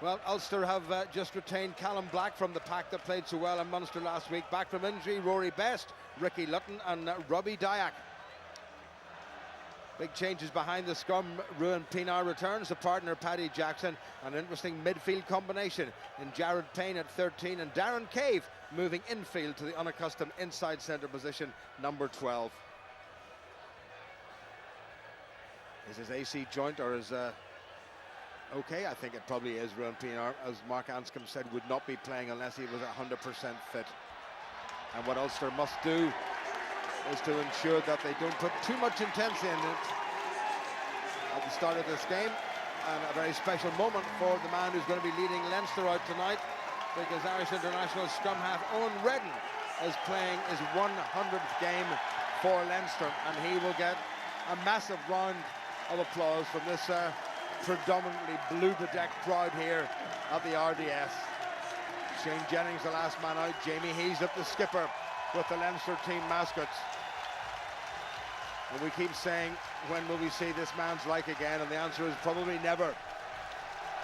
Well, Ulster have just retained Callum Black from the pack that played so well in Munster last week. Back from injury, Rory Best, Ricky Lutton and Robbie Dyack. Big changes behind the scrum. Ruan Pienaar returns to partner Paddy Jackson. An interesting midfield combination in Jared Payne at 13 and Darren Cave moving infield to the unaccustomed inside centre position, number 12. Is his AC joint or is okay? I think it probably is. Ruan Pienaar, as Mark Anscombe said, would not be playing unless he was 100% fit. And what Ulster must do is to ensure that they don't put too much intensity in it at the start of this game. And a very special moment for the man who's going to be leading Leinster out tonight, because Irish international scrum half Owen Redden is playing his 100th game for Leinster, and he will get a massive round of applause from this predominantly blue-bedecked crowd here at the RDS. Shane Jennings, the last man out. Jamie Heaslip, the skipper, with the Leinster team mascots. And we keep saying, when will we see this man's like again? And the answer is probably never.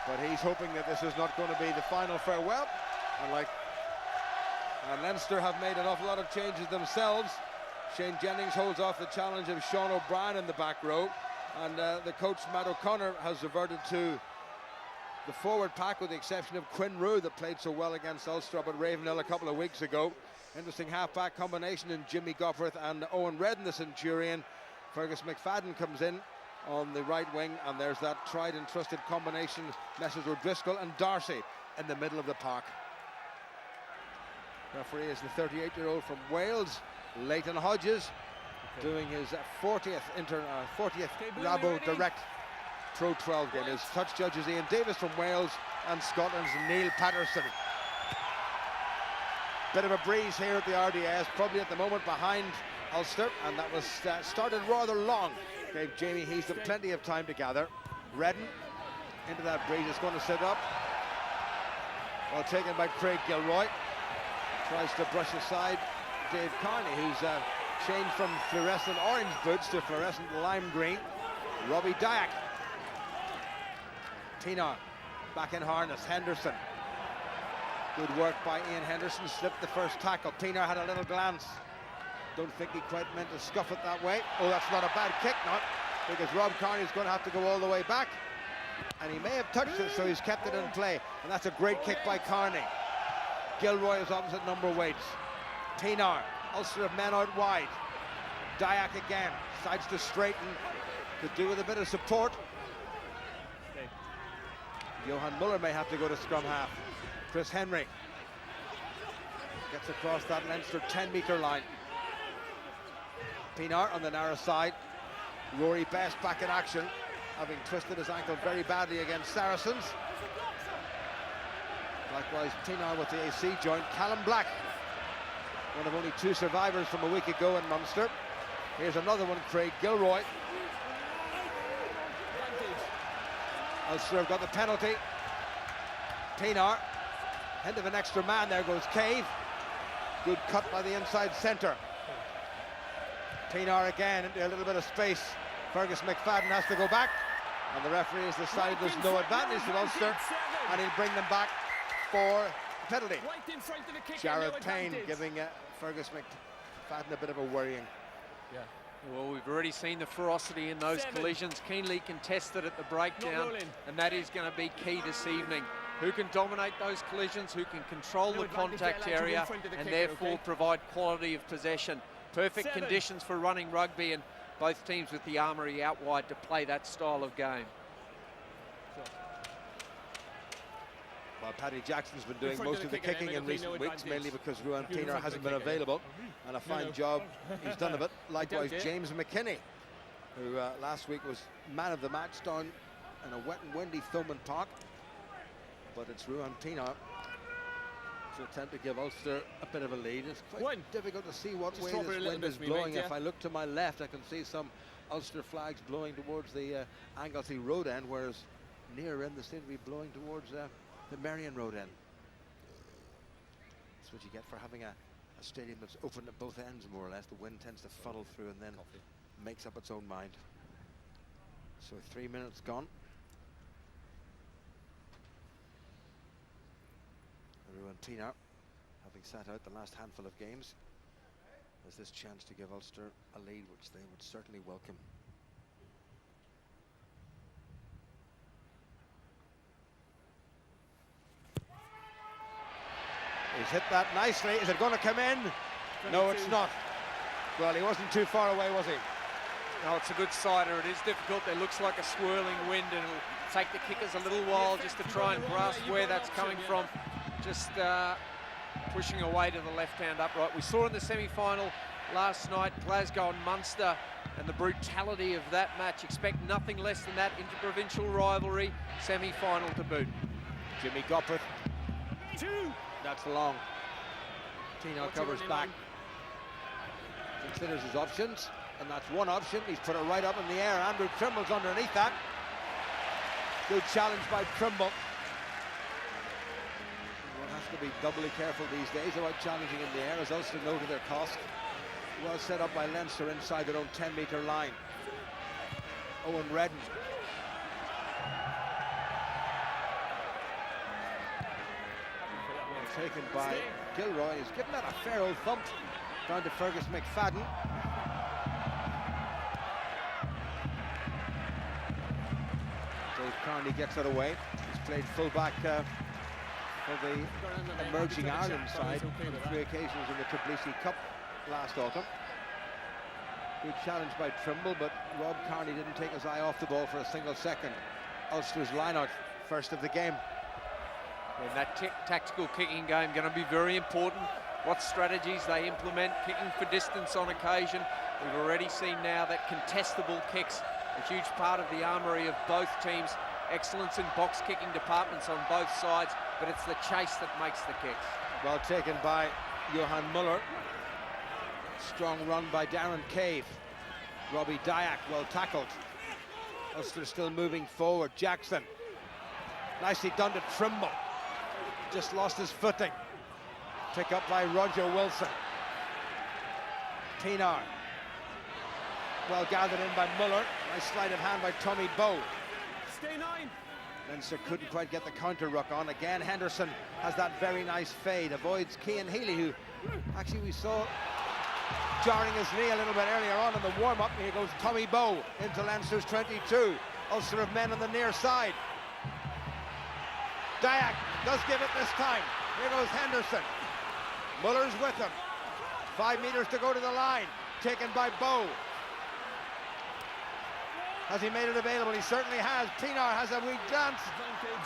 But he's hoping that this is not going to be the final farewell. And Leinster have made an awful lot of changes themselves. Shane Jennings holds off the challenge of Sean O'Brien in the back row. And the coach, Matt O'Connor, has reverted to the forward pack, with the exception of Quinn Rue, that played so well against Ulster up at Ravenhill a couple of weeks ago. Interesting half-back combination in Jimmy Gopperth and Owen Redden, the Centurion. Fergus McFadden comes in on the right wing, and there's that tried and trusted combination, Messrs O'Driscoll and Darcy in the middle of the park. Referee is the 38-year-old from Wales, Leighton Hodges, doing his 40th Rabo Direct Pro12 game. His touch judge is Ian Davis from Wales, and Scotland's Neil Patterson. Bit of a breeze here at the RDS, probably at the moment behind Ulster, and that was started rather long. Gave Jamie Heaslip plenty of time to gather. Redden into that breeze, is going to sit up. Well taken by Craig Gilroy. Tries to brush aside Dave Carney, who's changed from fluorescent orange boots to fluorescent lime green. Robbie Dyack. Pienaar back in harness. Henderson. Good work by Ian Henderson, slipped the first tackle. Pienaar had a little glance. Don't think he quite meant to scuff it that way. Oh, that's not a bad kick, not, because Rob Carney's going to have to go all the way back. And he may have touched it, so he's kept it in play. And that's a great kick by Carney. Gilroy is opposite number weights. Pienaar, Ulster have men out wide. Dyack again, sides to straighten. Could do with a bit of support. Okay. Johan Muller may have to go to scrum half. Chris Henry gets across that Leinster 10-metre line. Pienaar on the narrow side. Rory Best back in action, having twisted his ankle very badly against Saracens. Likewise, Pienaar with the AC joint. Callum Black, one of only 2 survivors from a week ago in Munster. Here's another one, Craig Gilroy. Ulster have got the penalty. Pienaar, end of an extra man, there goes Cave. Good cut by the inside centre. Pienaar again into a little bit of space. Fergus McFadden has to go back, and the referee has decided there's no advantage to Ulster, and he'll bring them back for penalty. Jared Payne giving Fergus McFadden a bit of a worrying. Yeah. Well, we've already seen the ferocity in those collisions, keenly contested at the breakdown, and that is going to be key this evening. Who can dominate those collisions, who can control the contact area, and therefore provide quality of possession. Perfect conditions for running rugby, and both teams with the armoury out wide to play that style of game. Well, Paddy Jackson's been doing most of the kicking in recent weeks, mainly because Ruan Pienaar hasn't been available, and a fine job he's done of it. Likewise, James McKinney, who last week was man of the match down in a wet and windy Thomond Park. But it's Ruan Pienaar to attempt to give Ulster a bit of a lead. It's quite difficult to see what way this wind is blowing. If I look to my left, I can see some Ulster flags blowing towards the Anglesey road end, whereas near in they seem to be blowing towards the Marion road end. That's what you get for having a stadium that's open at both ends, more or less. The wind tends to funnel through and then makes up its own mind. So 3 minutes gone. Ruan Pienaar, having sat out the last handful of games, has this chance to give Ulster a lead, which they would certainly welcome. He's hit that nicely. Is it going to come in? No, it's not. Well, he wasn't too far away, was he? No, it's a good sider. It is difficult. There looks like a swirling wind, and it'll take the kickers a little while just to try and grasp where that's coming from. Just pushing away to the left-hand upright. We saw in the semi-final last night, Glasgow and Munster, and the brutality of that match. Expect nothing less than that interprovincial rivalry, semi-final to boot. Jimmy Gopperth. That's long. Pienaar covers back. Considers his options, and that's one option. He's put it right up in the air. Andrew Trimble's underneath that. Good challenge by Trimble. One has to be doubly careful these days about challenging in the air, as Ulster know to their cost. Well set up by Leinster inside their own 10-metre line. Owen Redden. Well taken by Gilroy. He's given that a fair old thump down to Fergus McFadden. Dave Carney gets it away. He's played full-back for the emerging Ireland side on 3 occasions in the Tbilisi Cup last autumn. Good challenge by Trimble, but Rob Carney didn't take his eye off the ball for a single second. Ulster's line-out, first of the game. And that tactical kicking game going to be very important. What strategies they implement, kicking for distance on occasion. We've already seen now that contestable kicks, a huge part of the armoury of both teams. Excellence in box kicking departments on both sides, but it's the chase that makes the kicks. Well taken by Johan Muller. Strong run by Darren Cave. Robbie Dyack well tackled. Ulster still moving forward. Jackson. Nicely done to Trimble. Just lost his footing. Pick up by Roger Wilson. Pienaar. Well gathered in by Muller. Nice sleight of hand by Tommy Bowe. Stay 9. Leinster couldn't quite get the counter ruck on. Again, Henderson has that very nice fade. Avoids Cian Healy, who actually we saw jarring his knee a little bit earlier on in the warm-up. Here goes Tommy Bowe into Leinster's 22. Ulster have men on the near side. Dyack does give it this time. Here goes Henderson. Muller's with him. 5 meters to go to the line. Taken by Bowe. Has he made it available? He certainly has. Pienaar has a wee glance.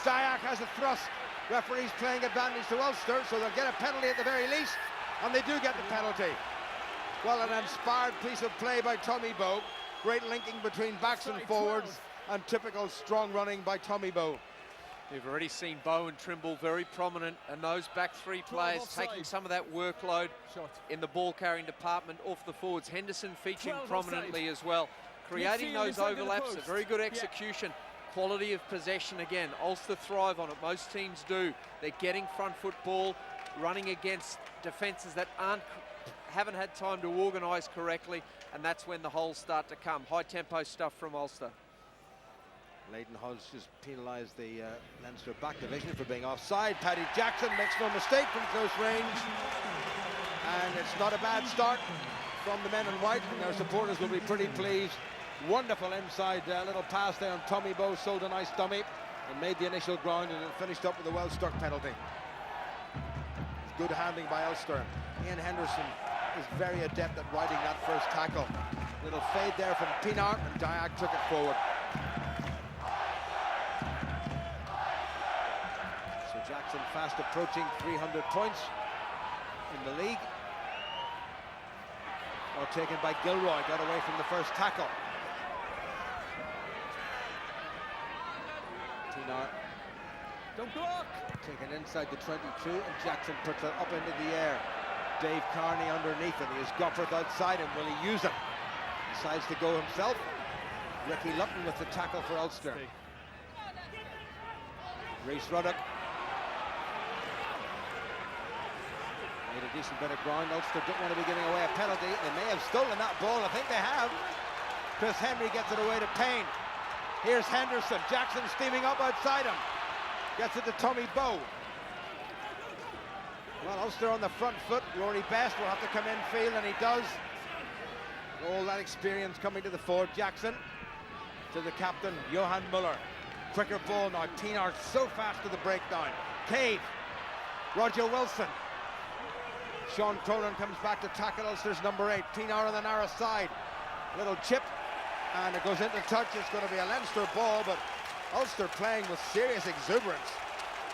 Dyack has a thrust. Referee's playing advantage to Ulster, so they'll get a penalty at the very least, and they do get the penalty. Well, an inspired piece of play by Tommy Bowe. Great linking between backs and forwards, and typical strong running by Tommy Bowe. We've already seen Bowe and Trimble very prominent, and those back 3 players taking some of that workload in the ball-carrying department off the forwards. Henderson featuring prominently as well, creating those overlaps, a very good execution, quality of possession again. Ulster thrive on it, most teams do. They're getting front foot ball, running against defences that haven't had time to organise correctly, and that's when the holes start to come. High-tempo stuff from Ulster. Leighton Hodge just penalised the Leinster back division for being offside. Paddy Jackson makes no mistake from close range. And it's not a bad start from the men in white, and their supporters will be pretty pleased. Wonderful inside little pass there, and Tommy Bowe sold a nice dummy and made the initial ground, and it finished up with a well-struck penalty. Good handling by Ulster. Ian Henderson is very adept at riding that first tackle. Little fade there from Pienaar, and Dyack took it forward. So Jackson fast approaching 300 points in the league. Well taken by Gilroy, got away from the first tackle. Pienaar Don't block. taken inside the 22, and Jackson puts it up into the air. Dave Carney underneath him. He has Gopperth outside him. Will he use him? Decides to go himself. Ricky Lutton with the tackle for Ulster. Rhys Ruddock made a decent bit of ground. Ulster don't want to be giving away a penalty. They may have stolen that ball. I think they have. Chris Henry gets it away to Payne. Here's Henderson. Jackson steaming up outside him. Gets it to Tommy Bowe. Well, Ulster on the front foot. Rory Best will have to come in field, and he does. All that experience coming to the fore. Jackson to the captain, Johan Muller. Quicker ball now. Pienaar so fast to the breakdown. Cave. Roger Wilson. Sean Cronin comes back to tackle Ulster's number 8. Pienaar on the narrow side. Little chip, and it goes into touch. It's going to be a Leinster ball, but Ulster playing with serious exuberance.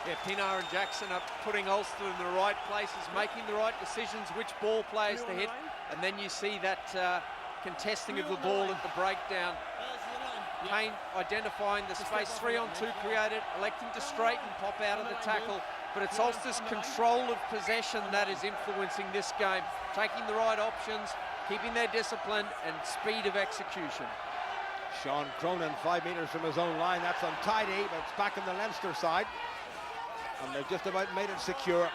Yeah, Pienaar and Jackson are putting Ulster in the right places, making the right decisions, which ball players to hit, and then you see that contesting of the ball at the breakdown. Kane identifying the space, 3-on-2 created, electing to straighten, pop out of the tackle, but it's Ulster's control of possession that is influencing this game, taking the right options, keeping their discipline and speed of execution. Sean Cronin 5 metres from his own line. That's untidy, but it's back on the Leinster side, and they've just about made it secure.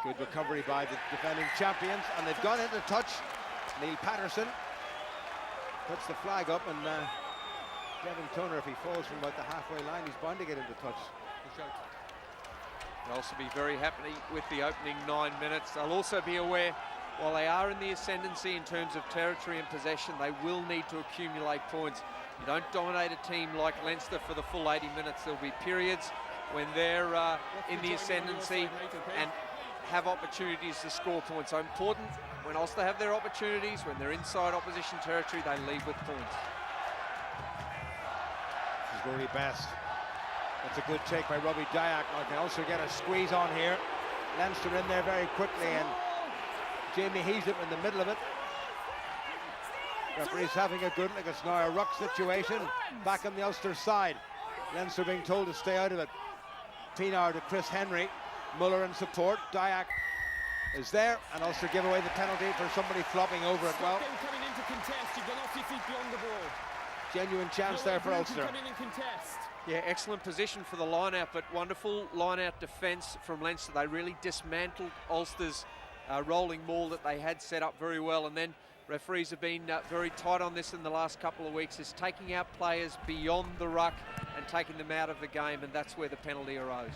Good recovery by the defending champions, and they've gone into touch. Neil Patterson puts the flag up, and Devin Toner, if he falls from about the halfway line, he's bound to get into touch. They'll also be very happy with the opening 9 minutes. They'll also be aware, while they are in the ascendancy in terms of territory and possession, they will need to accumulate points. You don't dominate a team like Leinster for the full 80 minutes. There'll be periods when they're in the ascendancy and have opportunities to score points. So important when Ulster have their opportunities, when they're inside opposition territory, they lead with points. This is Rory Best. That's a good take by Robbie Dyack. Now can also get a squeeze on here. Leinster in there very quickly, and Jamie Heaslip in the middle of it. Referee's having a good look. It's now a ruck situation back on the Ulster side. Leinster being told to stay out of it. Pienaar to Chris Henry. Muller in support. Dyack is there, and Ulster give away the penalty for somebody flopping over it. Well, coming in to contest, you've gone off your feet beyond the ball. Genuine chance there for Ulster. Come in and contest. Yeah, excellent position for the line-out, but wonderful line-out defence from Leinster. They really dismantled Ulster's rolling maul that they had set up very well, and then referees have been very tight on this in the last couple of weeks, is taking out players beyond the ruck and taking them out of the game, and that's where the penalty arose.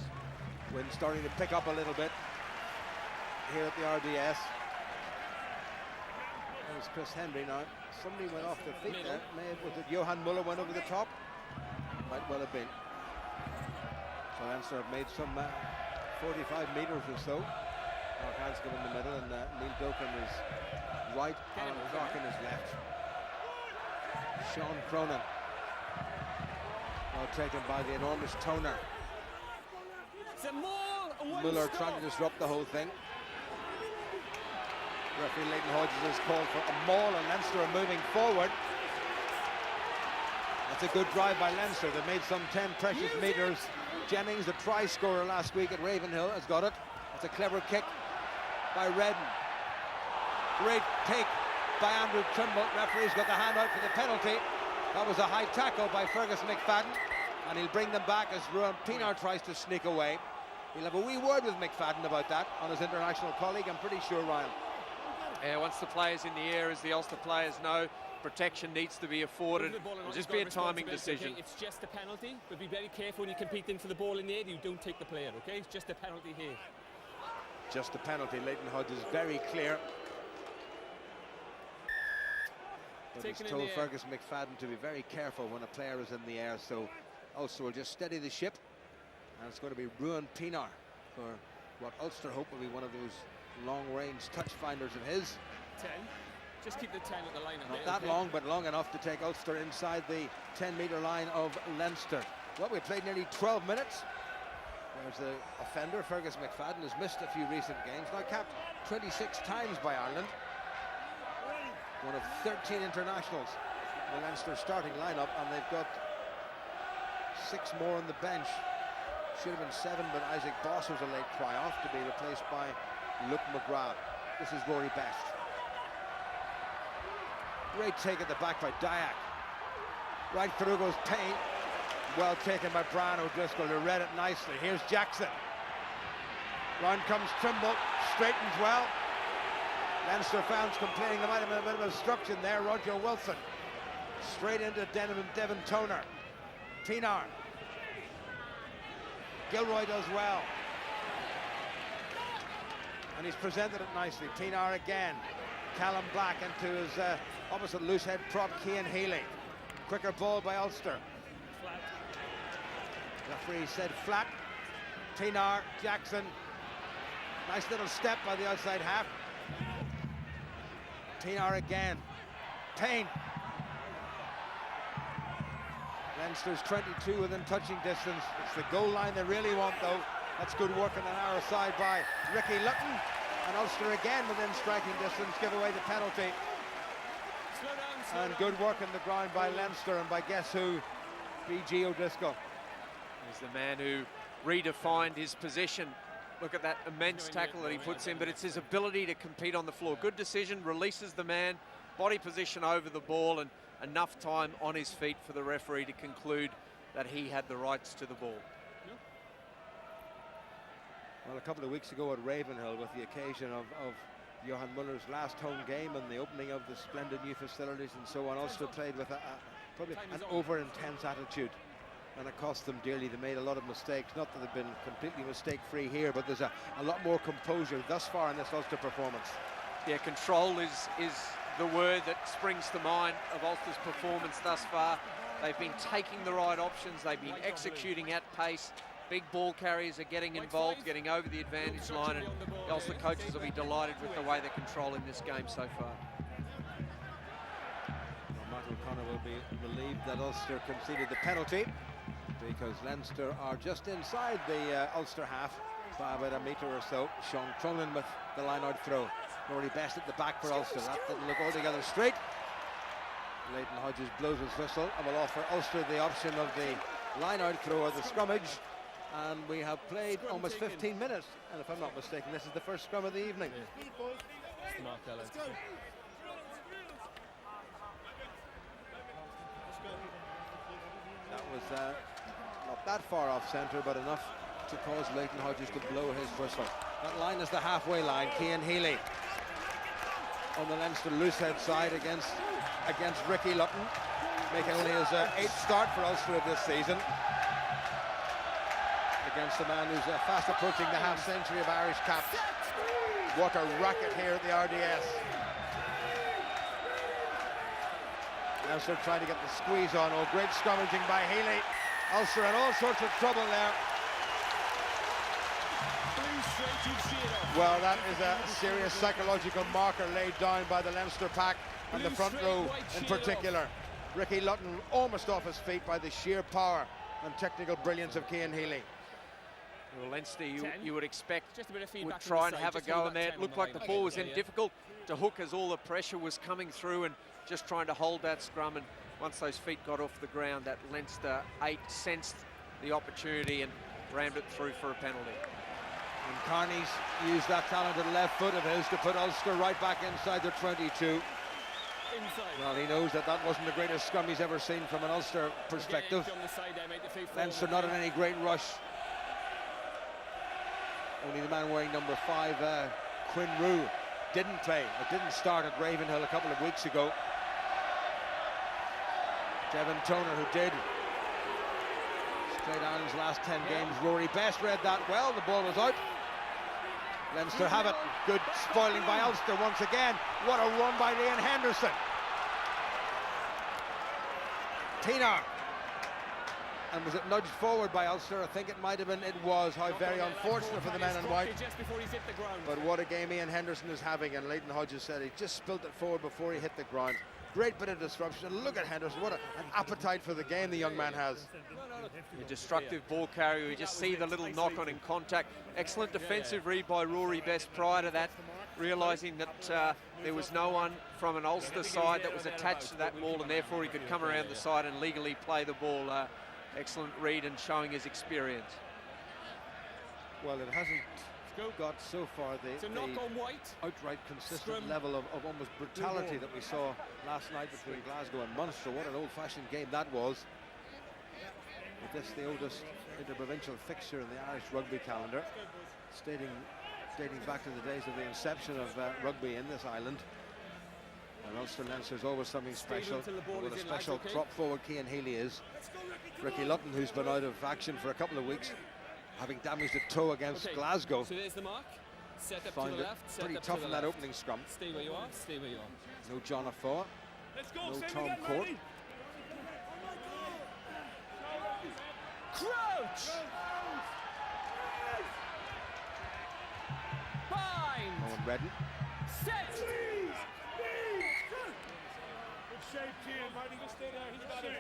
Wind starting to pick up a little bit here at the RDS. There's Chris Henry now. Somebody went off their feet there. Was it Johan Muller went over the top? Might well have been. So Leinster have made some 45 metres or so. Mark Hanscom in the middle, and Neil Doken is right, and Larkin is left. Sean Cronin. Well taken by the enormous Toner. Muller trying to disrupt the whole thing. Referee Leighton Hodges has called for a maul, and Leinster are moving forward. That's a good drive by Leinster. They made some 10 precious metres. Jennings, the try scorer last week at Ravenhill, has got it. It's a clever kick by Redden. Great take by Andrew Trimble. Referee's got the hand out for the penalty. That was a high tackle by Fergus McFadden, and he'll bring them back as Ruan Pienaar tries to sneak away. He'll have a wee word with McFadden about that on his international colleague, I'm pretty sure, Ryan. Yeah, once the player's in the air, as the Ulster players know, protection needs to be afforded. It'll just be a timing decision. It's just a penalty, but be very careful when you're competing for the ball in the air. You don't take the player, okay? It's just a penalty here. Just a penalty. Leighton Hodges is very clear. But he's told Fergus McFadden to be very careful when a player is in the air, so Ulster will just steady the ship, and it's going to be Ruan Pienaar for what Ulster hope will be one of those long-range touch finders of his. 10. Just keep the 10 at the line. Not that long, but long enough to take Ulster inside the 10-metre line of Leinster. Well, we played nearly 12 minutes. There's the offender. Fergus McFadden has missed a few recent games. Now capped 26 times by Ireland. One of 13 internationals in the Leinster starting lineup, and they've got 6 more on the bench. Should have been 7, but Isaac Boss was a late cry-off to be replaced by Luke McGrath. This is Rory Best. Great take at the back by Dyack. Right through goes Payne. Well taken by Brian O'Driscoll, who read it nicely. Here's Jackson. Round comes Trimble, straightens well. Leinster fans complaining there might have been a bit of obstruction there. Roger Wilson. Straight into Devin Toner. Pienaar. Gilroy does well. and he's presented it nicely. Pinar again. Callum Black into his opposite loose head prop, Cian Healy. Quicker ball by Ulster. Referee said flat. Pinar, Jackson. Nice little step by the outside half. Pinar again. Payne. Leinster's 22 within touching distance. It's the goal line they really want, though. That's good work on the narrow side by Ricky Lutton. And Ulster again within striking distance, give away the penalty. And good work in the ground by Leinster, and by guess who? B.G. O'Driscoll. He's the man who redefined his position. Look at that immense tackle that he puts in, but it's his ability to compete on the floor. Good decision, releases the man, body position over the ball, and enough time on his feet for the referee to conclude that he had the rights to the ball. Well, a couple of weeks ago at Ravenhill, with the occasion of Johan Muller's last home game and the opening of the splendid new facilities and so on, Ulster played with probably an over-intense attitude, and it cost them dearly. They made a lot of mistakes. Not that they've been completely mistake-free here, but there's a lot more composure thus far in this Ulster performance. Yeah, control is the word that springs to mind of Ulster's performance thus far. They've been taking the right options. They've been executing at pace. Big ball carriers are getting involved, getting over the advantage line, and the Ulster coaches will be delighted with the way they're controlling this game so far. Well, Matt O'Connor will be relieved that Ulster conceded the penalty, because Leinster are just inside the Ulster half by about a metre or so. Sean Cronin with the line-out throw. Rory Best at the back for Ulster. That didn't look altogether straight. Leighton Hodges blows his whistle and will offer Ulster the option of the line-out throw or the scrummage. And we have played almost 15 minutes, and if I'm not mistaken, this is the first scrum of the evening. That was not that far off centre, but enough to cause Leighton Hodges to blow his whistle. That line is the halfway line. Cian Healy on the Leinster loosehead side against Ricky Lutton, making only his 8th start for Ulster of this season. Against a man who's fast approaching the half-century of Irish caps. What a racket here at the RDS. Ulster trying to get the squeeze on. Oh, great scrummaging by Healy. Ulster in all sorts of trouble there. Well, that is a serious psychological marker laid down by the Leinster pack and the front row in particular. Ricky Lutton almost off his feet by the sheer power and technical brilliance of Cian Healy. Well, Leinster, you would expect, would try and have a go in there. It looked like the ball was in difficult to hook as all the pressure was coming through, and just trying to hold that scrum. And once those feet got off the ground, that Leinster 8 sensed the opportunity and rammed it through for a penalty. And Carney's used that talented left foot of his to put Ulster right back inside the 22. Well, he knows that wasn't the greatest scrum he's ever seen from an Ulster perspective. Leinster not in any great rush. Only the man wearing number 5, Quinn Rue, didn't play. It didn't start at Ravenhill a couple of weeks ago. Devin Toner, who did. Played Ireland's last 10 games. Rory Best read that well. The ball was out. Leinster have it. Good spoiling by Ulster once again. What a run by Ian Henderson. Pinar. And was it nudged forward by Ulster? I think it might have been. It was. How very unfortunate for the men in white. But what a game Ian Henderson is having. And Leighton Hodges said he just spilt it forward before he hit the ground. Great bit of disruption. And look at Henderson. What an appetite for the game the young man has. A destructive ball carrier. You just see the little knock on in contact. Excellent defensive read by Rory Best prior to that, realising that there was no one from an Ulster side that was attached to that ball, and therefore he could come around the side and legally play the ball. Excellent read and showing his experience. Well, it hasn't got so far the outright consistent level of almost brutality that we saw last night between Glasgow and Munster. What an old-fashioned game that was. With this, the oldest interprovincial fixture in the Irish rugby calendar, dating back to the days of the inception of rugby in this island. And Ulster Leinster is always something special. With a special prop forward Cian Healy is. Ricky Lutton, who's been out of action for a couple of weeks, having damaged a toe against Glasgow. So there's the mark. Set up to find the it left. Set pretty up tough to in the that left. opening scrum. Stay where you are. Stay where you are. No John Afoa, no Tom Court. Crouch! Bind! Owen Redden. Set! Good shape, Gian. Marty, just stay there. He's got it.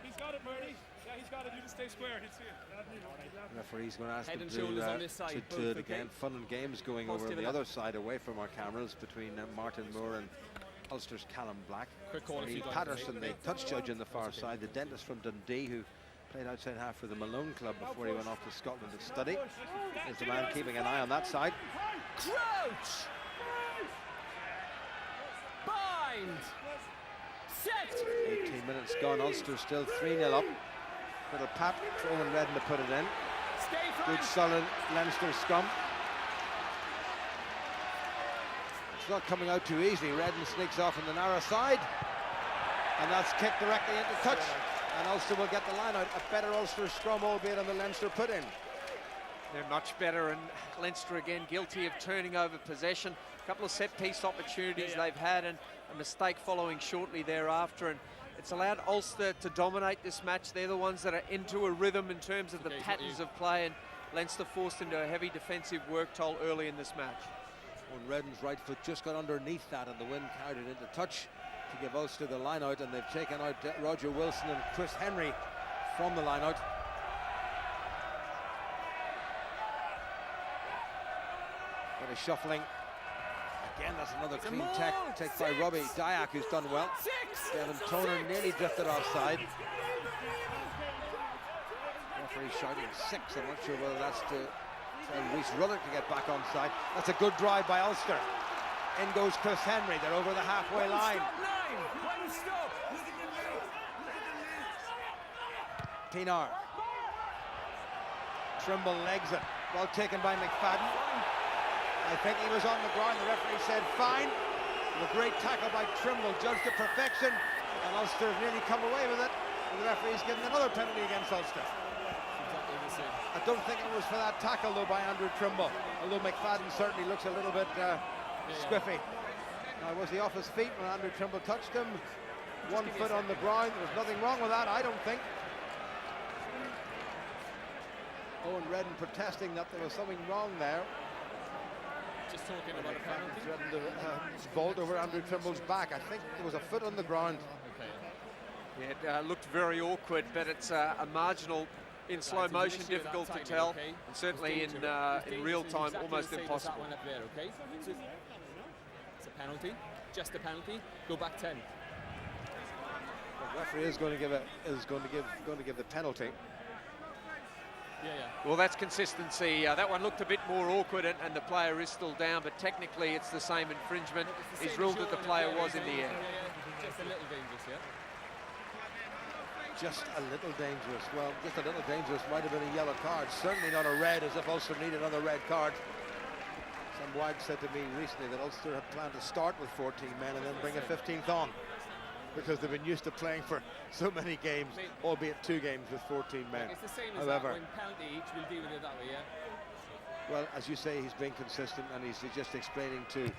He's got it, Marty. Yeah, he's got it. You just stay square. He'll see it. The referee's going to ask Head them and shoulders on this to side, do both, it okay? again. Fun and games going over Positive on the enough. other side, away from our cameras, between Martin Moore and Ulster's Callum Black. Quick call if Neil you got it, Patterson, the okay? touch judge on the far side, the dentist from Dundee, who played outside half for the Malone club before he went off to Scotland to study. Is the man keeping an eye on that side. Crouch! Bind! Set! 18 minutes gone, Ulster still 3-0 up. Little pat for Owen Redden to put it in. Stay Good front! solid Leinster scrum. It's not coming out too easily. Redden sneaks off on the narrow side. And that's kicked directly into touch. And Ulster will get the line out. A better Ulster scrum, albeit on the Leinster put in. They're much better, and Leinster again guilty of turning over possession. A couple of set-piece opportunities they've had, and a mistake following shortly thereafter. And it's allowed Ulster to dominate this match. They're the ones that are into a rhythm in terms of the patterns of play, and Leinster forced into a heavy defensive work toll early in this match. Owen Redden's right foot just got underneath that, and the wind carried it into touch to give Ulster the line out, and they've taken out Roger Wilson and Chris Henry from the line out. Bit of shuffling. Again, that's another clean take by Robbie Dyack, who's done well. Devin Toner nearly drifted offside. Referee shouting 6. I'm not sure whether that's to tell Rhys Ruddock to get back on side. That's a good drive by Ulster. In goes Chris Henry. They're over the halfway line. Pinar. Trimble legs it. Well taken by McFadden. I think he was on the ground. The referee said fine. A great tackle by Trimble, judged to perfection. And Ulster have nearly come away with it. And the referee's given another penalty against Ulster. I don't think it was for that tackle though by Andrew Trimble. Although McFadden certainly looks a little bit squiffy. Now, was he off his feet when Andrew Trimble touched him? One foot on the ground. There was nothing wrong with that, I don't think. Owen Redden protesting that there was something wrong there. Just talking about a penalty. Threatened to vault over Andrew Trimble's back. I think there was a foot on the ground. Okay. Yeah, it looked very awkward, but it's a marginal in slow motion, difficult to tell, and certainly in real time, almost impossible. That one up there, okay? It's a penalty, just a penalty. Go back 10. The referee is going to give the penalty. Well, that's consistency. That one looked a bit more awkward, and the player is still down, but technically it's the same infringement. He's ruled that the player was in the air. Just a little dangerous, yeah? Just a little dangerous. Well, just a little dangerous might have been a yellow card. Certainly not a red, as if Ulster needed another red card. Some wag said to me recently that Ulster had planned to start with 14 men and then bring a 15th on, because they've been used to playing for so many games, albeit 2 games with 14 men. It's the same as However, that. When penalty each, we'll deal with it that way, yeah? well, as you say, he's been consistent, and he's just explaining to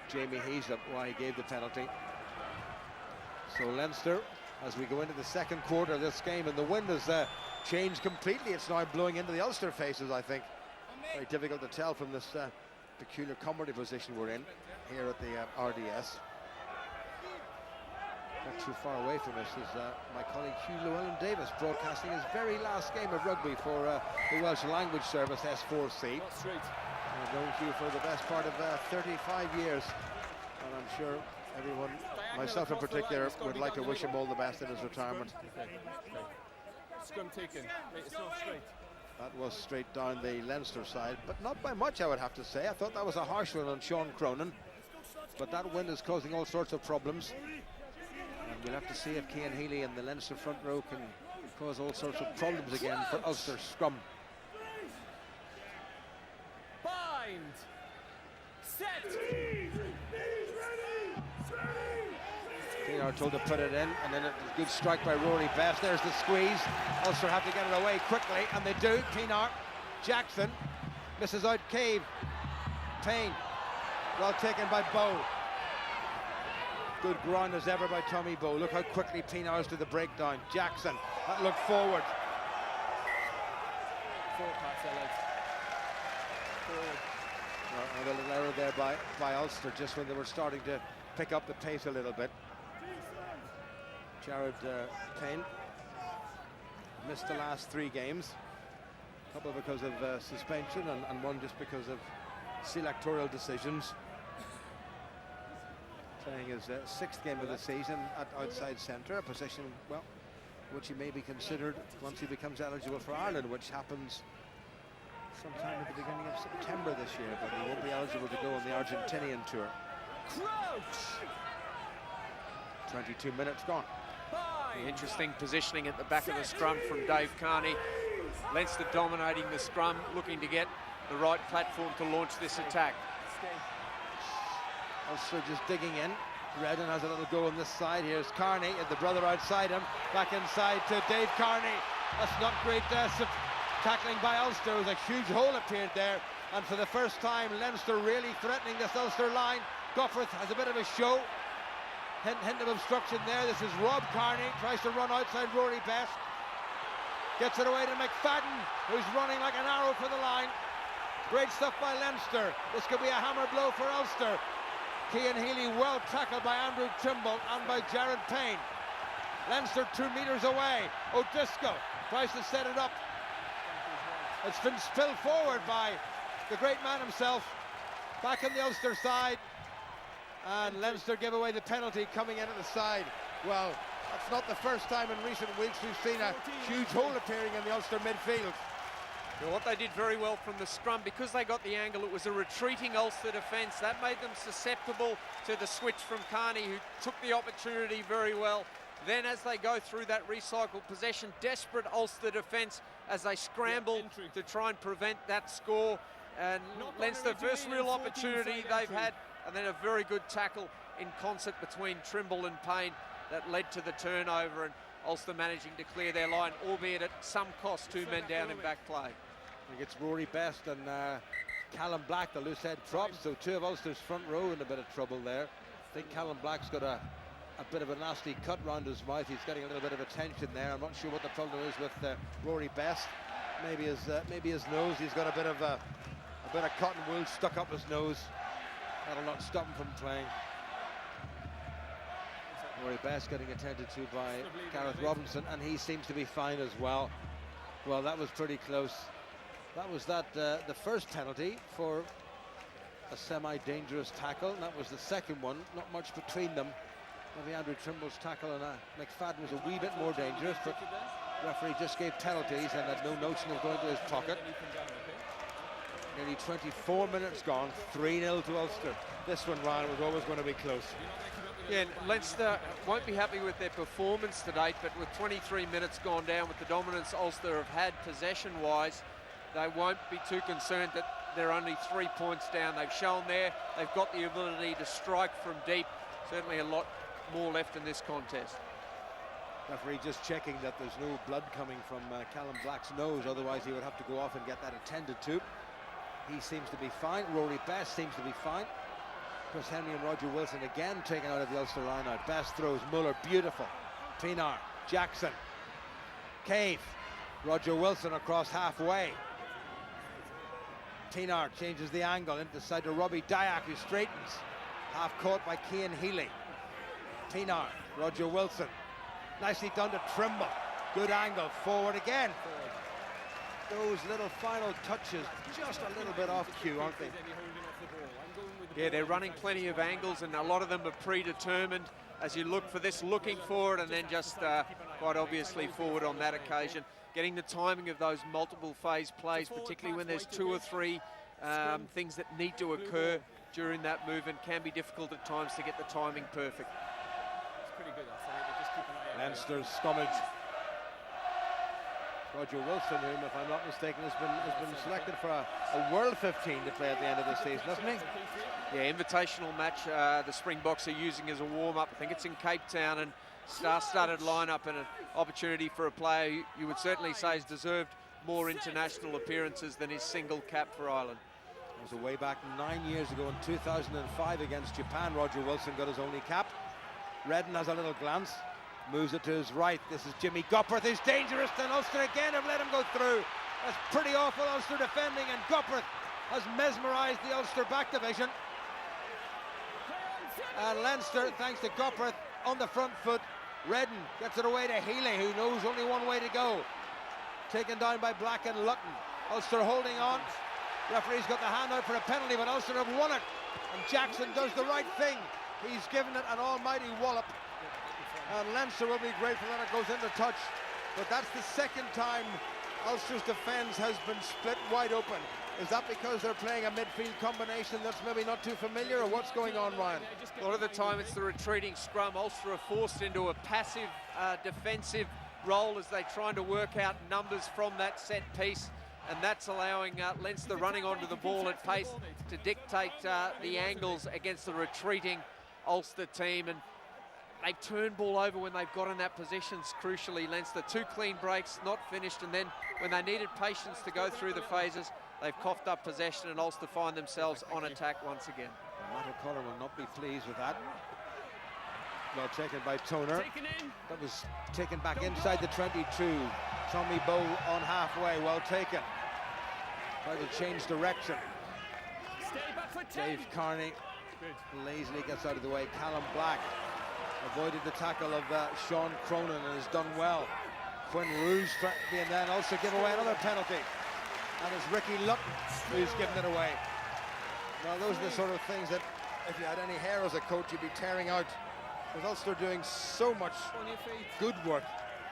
Jamie Heaslip why he gave the penalty. So Leinster, as we go into the second quarter of this game, and the wind has changed completely. It's now blowing into the Ulster faces, I think. Very difficult to tell from this peculiar comedy position we're in here at the RDS. Not too far away from us is my colleague Hugh Llewellyn-Davis, broadcasting his very last game of rugby for the Welsh Language Service, S4C. I've known Hugh for the best part of 35 years, and I'm sure everyone, myself in particular, would like to wish him all the best in his retirement. Scrum taken. It's not straight. That was straight down the Leinster side, but not by much, I would have to say. I thought that was a harsh one on Sean Cronin, but that wind is causing all sorts of problems. And we'll have to see if Cian Healy and the Leinster front row can cause all sorts of problems again for Ulster scrum. Bind! Set! Pinar told to put it in, and then a good strike by Rory Best. There's the squeeze. Ulster have to get it away quickly, and they do. Pinar, Jackson misses out Cave. Payne. Well taken by Bow. Good ground as ever by Tommy Bow. Look how quickly Pienaar's to the breakdown. Jackson, that look forward. A little error there by Ulster just when they were starting to pick up the pace a little bit. Jared Payne missed the last 3 games. A couple because of suspension and one just because of selectorial decisions. Playing his 6th game of the season at outside centre, a position, well, which he may be considered once he becomes eligible for Ireland, which happens sometime at the beginning of September this year, but he won't be eligible to go on the Argentinian tour. 22 minutes gone. The interesting positioning at the back of the scrum from Dave Carney. Leinster dominating the scrum, looking to get the right platform to launch this attack. Ulster just digging in. Redden has a little go on this side. Here's Carney, and the brother outside him. Back inside to Dave Carney. That's not great tackling by Ulster. There was a huge hole appeared there, and for the first time Leinster really threatening this Ulster line. Goffrith has a bit of a show. Hint of obstruction there. This is Rob Carney, tries to run outside Rory Best. Gets it away to McFadden, who's running like an arrow for the line. Great stuff by Leinster. This could be a hammer blow for Ulster. Cian Healy well tackled by Andrew Trimble and by Jared Payne. Leinster 2 meters away. O'Driscoll tries to set it up. It's been spilled forward by the great man himself. Back on the Ulster side. And Leinster give away the penalty coming in at the side. Well, that's not the first time in recent weeks we've seen a huge hole appearing in the Ulster midfield. Well, what they did very well from the scrum, because they got the angle, it was a retreating Ulster defence. That made them susceptible to the switch from Carney, who took the opportunity very well. Then as they go through that recycled possession, desperate Ulster defence as they scramble to try and prevent that score. And Leinster, first real opportunity they've had, and then a very good tackle in concert between Trimble and Payne that led to the turnover, and Ulster managing to clear their line, albeit at some cost, 2 men down in back play. I think it's Rory Best and Callum Black, the loose head props, so 2 of Ulster's front row in a bit of trouble there. I think Callum Black's got a bit of a nasty cut round his mouth. He's getting a little bit of attention there. I'm not sure what the problem is with Rory Best. Maybe his nose. He's got a bit of cotton wool stuck up his nose. That'll not stop him from playing. Rory Best getting attended to by Gareth Robinson, and he seems to be fine as well. Well, that was pretty close. That was the first penalty for a semi-dangerous tackle, and that was the second one. Not much between them. Maybe Andrew Trimble's tackle and McFadden was a wee bit more dangerous, but the referee just gave penalties and had no notion of going to his pocket. Nearly 24 minutes gone, 3-0 to Ulster. This one, Ryan, was always going to be close. Yeah, and Leinster won't be happy with their performance to date, but with 23 minutes gone down, with the dominance Ulster have had possession-wise, they won't be too concerned that they're only 3 points down. They've shown there, they've got the ability to strike from deep. Certainly a lot more left in this contest. Referee just checking that there's no blood coming from Callum Black's nose, otherwise he would have to go off and get that attended to. He seems to be fine. Rory Best seems to be fine. Chris Henry and Roger Wilson again taken out of the Ulster line out. Best throws, Muller, beautiful. Pienaar, Jackson, Cave, Roger Wilson across halfway. Pienaar changes the angle into the side to Robbie Dyack, who straightens. Half caught by Cian Healy. Pienaar, Roger Wilson. Nicely done to Trimble. Good angle, forward again. Those little final touches, just a little bit off cue, aren't they? Yeah, they're running plenty of angles, and a lot of them are predetermined as you look for this, looking forward, and then just quite obviously forward on that occasion. Getting the timing of those multiple phase plays, particularly when there's 2 or 3 things that need to occur during that movement, can be difficult at times to get the timing perfect. Leinster's scrummage. Roger Wilson, whom, if I'm not mistaken, has been selected for a World 15 to play at the end of the season, hasn't he? Yeah, invitational match the Springboks are using as a warm-up. I think it's in Cape Town, and star-studded lineup and an opportunity for a player you would certainly say has deserved more international appearances than his single cap for Ireland. was way back 9 years ago in 2005 against Japan. Roger Wilson got his only cap. Redden has a little glance, moves it to his right. This is Jimmy Gopperth, who's dangerous, and Ulster again have let him go through. That's pretty awful Ulster defending, and Gopperth has mesmerised the Ulster back division. And Leinster, thanks to Gopperth, on the front foot. Redden gets it away to Healy, who knows only one way to go. Taken down by Black and Lutton. Ulster holding on. Referee's got the hand out for a penalty, but Ulster have won it. And Jackson does the right thing. He's given it an almighty wallop. And Leinster will be grateful that it goes into touch. But that's the second time Ulster's defence has been split wide open. Is that because they're playing a midfield combination that's maybe not too familiar, or what's going on, Ryan? A lot of the time it's the retreating scrum. Ulster are forced into a passive defensive role as they're trying to work out numbers from that set piece, and that's allowing Leinster running onto the ball at pace to dictate the angles against the retreating Ulster team. And they turn ball over when they've got in that position, crucially. Leinster, 2 clean breaks, not finished, and then when they needed patience to go through the phases, they've coughed up possession, and Ulster find themselves on attack once again. Matt O'Connor will not be pleased with that. Well taken by Toner. That was taken back inside the 22. Tommy Bow on halfway, well taken. Try to change direction. Dave Carney lazily gets out of the way. Callum Black avoided the tackle of Sean Cronin and has done well. Quinn Roos and then also give away another penalty. And it's Ricky Lutton who's given it away. Now those are the sort of things that if you had any hair as a coach you'd be tearing out. Because Ulster doing so much good work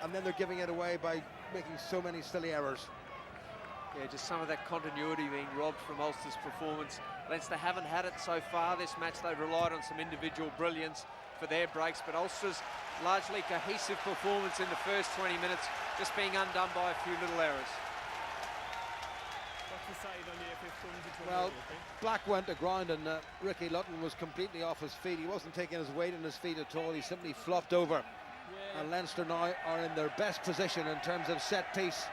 and then they're giving it away by making so many silly errors. Yeah, just some of that continuity being robbed from Ulster's performance. Leinster haven't had it so far this match. They've relied on some individual brilliance for their breaks, but Ulster's largely cohesive performance in the first 20 minutes just being undone by a few little errors. Well, Black went to ground and Ricky Lutton was completely off his feet. He wasn't taking his weight on his feet at all. He simply flopped over. Yeah. And Leinster now are in their best position in terms of set piece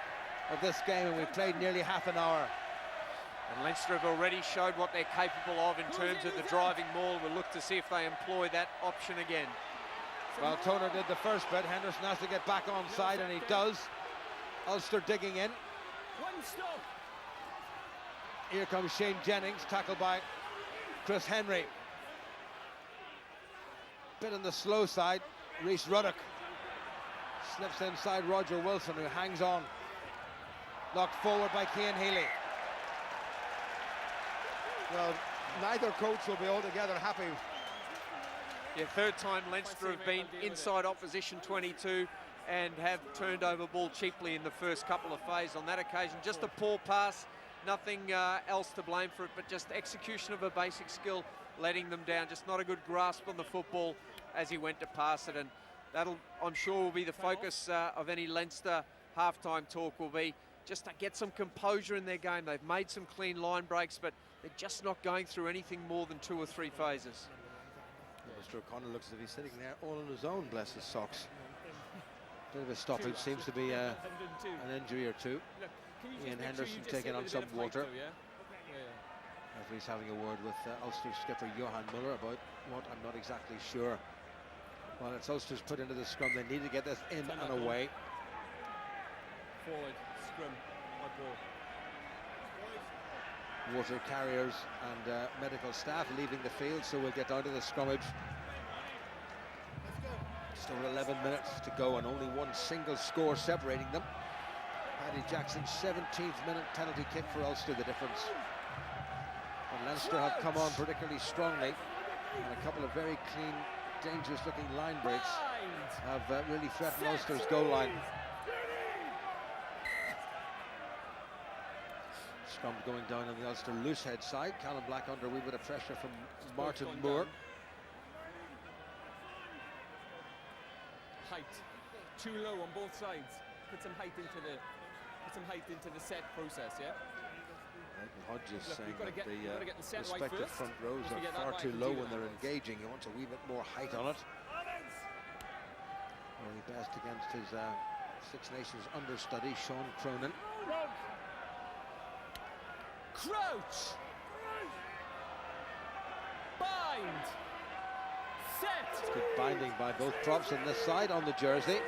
of this game, and we've played nearly half an hour. And Leinster have already showed what they're capable of in terms of the driving maul. We'll look to see if they employ that option again. Well, Toner did the first bit. Henderson has to get back on side, and he does. Ulster digging in. Here comes Shane Jennings, tackled by Chris Henry. Bit on the slow side. Rhys Ruddock slips inside Roger Wilson, who hangs on. Knocked forward by Cian Healy. Well, neither coach will be altogether happy. Yeah, third time Leinster have been inside opposition 22 and have turned over ball cheaply in the first couple of phases. On that occasion, just a poor pass, nothing else to blame for it, but just execution of a basic skill letting them down. Just not a good grasp on the football as he went to pass it, and that'll, I'm sure, will be the focus of any Leinster halftime talk, will be just to get some composure in their game. They've made some clean line breaks, but they're just not going through anything more than 2 or 3 phases. Mr. O'Connor looks as if he's sitting there all on his own, bless his socks. Bit of a stoppage, seems to be an injury or two. Ian Henderson taking on some water. Referee's having a word with Ulster skipper Johan Muller about what, I'm not exactly sure. Well, it's Ulster's put into the scrum. They need to get this in and away. Forward, scrum, white ball. Water carriers and medical staff leaving the field, so we'll get down to the scrummage. Just over 11 minutes to go and only one single score separating them. Paddy Jackson's 17th minute penalty kick for Ulster, the difference. And Leinster have come on particularly strongly, and a couple of very clean, dangerous looking line breaks have really threatened Ulster's goal line. Scrum going down on the Ulster loose head side. Callum Black under a wee bit of pressure from Martin Moore. Height too low on both sides. Put some height into the set process, yeah. Michael Hodges saying that the respective front rows are far too low when they're engaging. He wants a wee bit more height on it. Only best against his Six Nations understudy, Sean Cronin. Crouch! Bind. Set. Good binding by both props on this side on the jersey.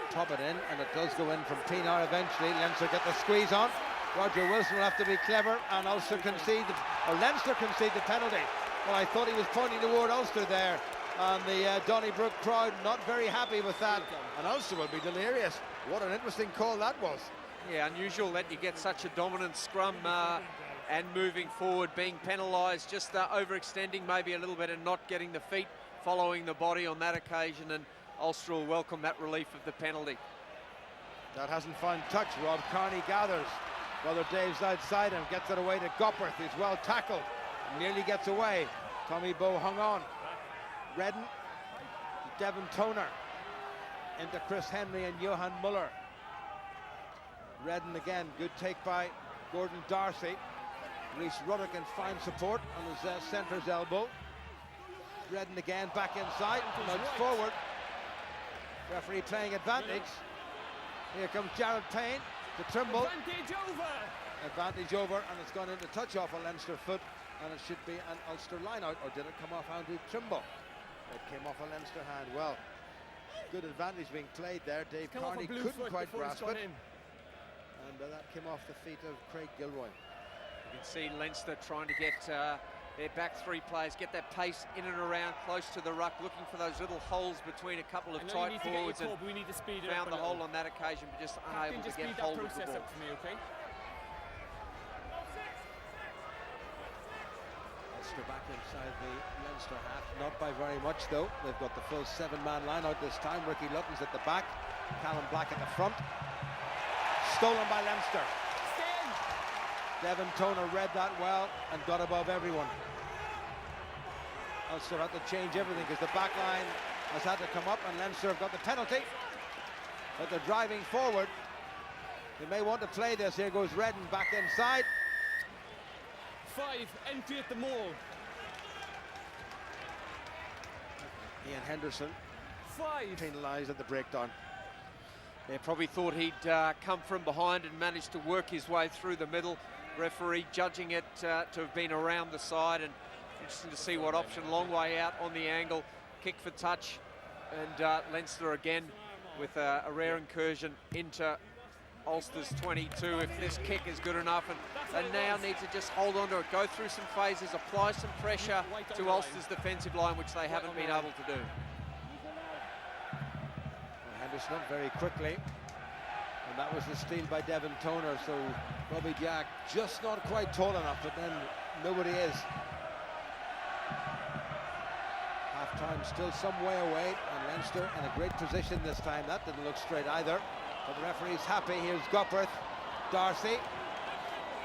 Top it in, and it does go in from Pinar eventually. Leinster get the squeeze on. Roger Wilson will have to be clever, and Leinster concede the penalty. Well, I thought he was pointing toward Ulster there, and the Donnybrook crowd not very happy with that. And Ulster will be delirious. What an interesting call that was. Yeah, unusual that you get such a dominant scrum and moving forward, being penalised, just overextending maybe a little bit and not getting the feet following the body on that occasion, and Ulster will welcome that relief of the penalty. That hasn't found touch. Rob Carney gathers. Brother Dave's outside him, gets it away to Gopperth, who's well tackled. Nearly gets away. Tommy Bowe hung on. Redden to Devon Toner. Into Chris Henry and Johan Muller. Redden again, good take by Gordon Darcy. Rhys Ruddock in fine support on his centre's elbow. Redden again, back inside, nudge forward. Referee playing advantage. Here comes Jared Payne to Trimble. Advantage over, and it's gone into touch off a Leinster foot, and it should be an Ulster line out, or did it come off Andrew Trimble? It came off a Leinster hand. Well, good advantage being played there. Dave Carney couldn't quite grasp it. And that came off the feet of Craig Gilroy. You can see Leinster trying to get their back three players, get that pace in and around close to the ruck, looking for those little holes between a couple of tight forwards, and we need to speed it found up the hole on that occasion, but just unable to get hold of the ball. Ulster back inside the Leinster half, not by very much though. They've got the full 7-man line out this time. Ricky Lutton's at the back, Callum Black at the front. Stolen by Leinster. Devon Toner read that well and got above everyone. Ulster had to change everything because the back line has had to come up, and Leinster have got the penalty. But they're driving forward. They may want to play this. Here goes Redden back inside. 5, entry at the maul. Ian Henderson 5. penalised at the breakdown. They probably thought he'd come from behind and managed to work his way through the middle. Referee judging it to have been around the side, and interesting to see what option. Long way out on the angle, kick for touch, and Leinster again with a rare incursion into Ulster's 22. If this kick is good enough, and they now need to just hold on to it, go through some phases, apply some pressure to Ulster's defensive line, which they haven't been able to do. Henderson up very quickly, and that was the steal by Devon Toner. So Robbie Jack just not quite tall enough, but then nobody is. Half-time still some way away, and Leinster in a great position this time. That didn't look straight either, but the referee's happy. Here's Gopperth, Darcy,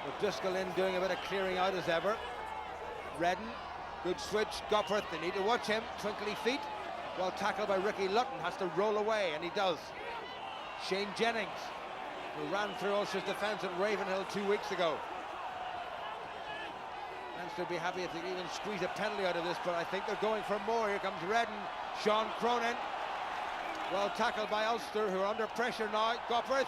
with Driscoll in doing a bit of clearing out as ever. Redden, good switch. Gopperth, they need to watch him. Twinkly feet. Well tackled by Ricky Lutton, has to roll away, and he does. Shane Jennings, who ran through Ulster's defence at Ravenhill 2 weeks ago. Leinster be happy if they can even squeeze a penalty out of this, but I think they're going for more. Here comes Redden, Sean Cronin. Well tackled by Ulster, who are under pressure now. Gopperth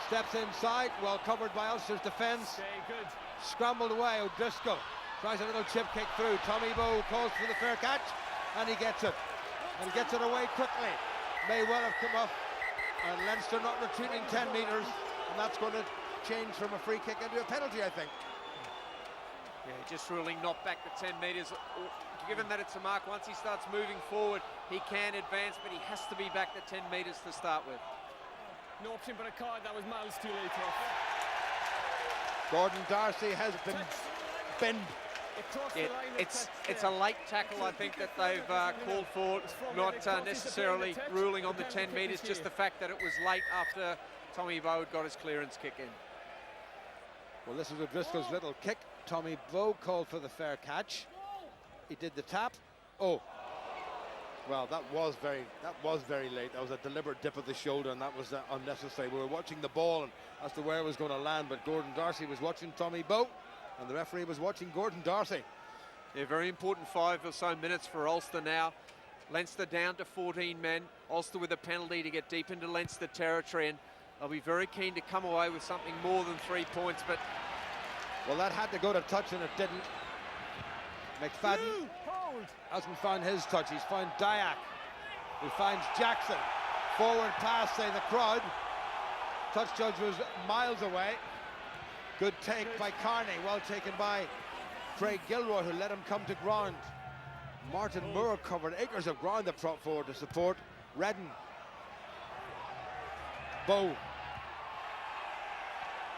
steps inside, well covered by Ulster's defence. Good. Scrambled away, O'Driscoll tries a little chip kick through. Tommy Bowe calls for the fair catch, and he gets it, and gets it away quickly. May well have come off, and Leinster not retreating 10 metres, and that's going to change from a free kick into a penalty, I think. Yeah, just ruling not back the 10 metres. Given that it's a mark, once he starts moving forward, he can advance, but he has to be back the 10 metres to start with. No option but a card. That was miles too late off. Gordon Darcy has been binned. It's a late tackle, I think, that they've called for, not necessarily ruling on the 10 metres, just the fact that it was late after Tommy Bowe got his clearance kick in. Well, this was O'Driscoll's little kick. Tommy Bowe called for the fair catch. He did the tap. Oh, well, that was very late. That was a deliberate dip of the shoulder, and that was unnecessary. We were watching the ball and as to where it was going to land, but Gordon Darcy was watching Tommy Bowe, and the referee was watching Gordon Darcy. Yeah, very important 5 or so minutes for Ulster now. Leinster down to 14 men. Ulster with a penalty to get deep into Leinster territory, and they'll be very keen to come away with something more than 3 points, but... Well, that had to go to touch, and it didn't. McFadden hasn't found his touch. He's found Dyack, who finds Jackson. Forward pass, say the crowd. Touch judge was miles away. Good take by Carney, well taken by Craig Gilroy, who let him come to ground. Martin Moore covered acres of ground up front forward to support Redden. Bow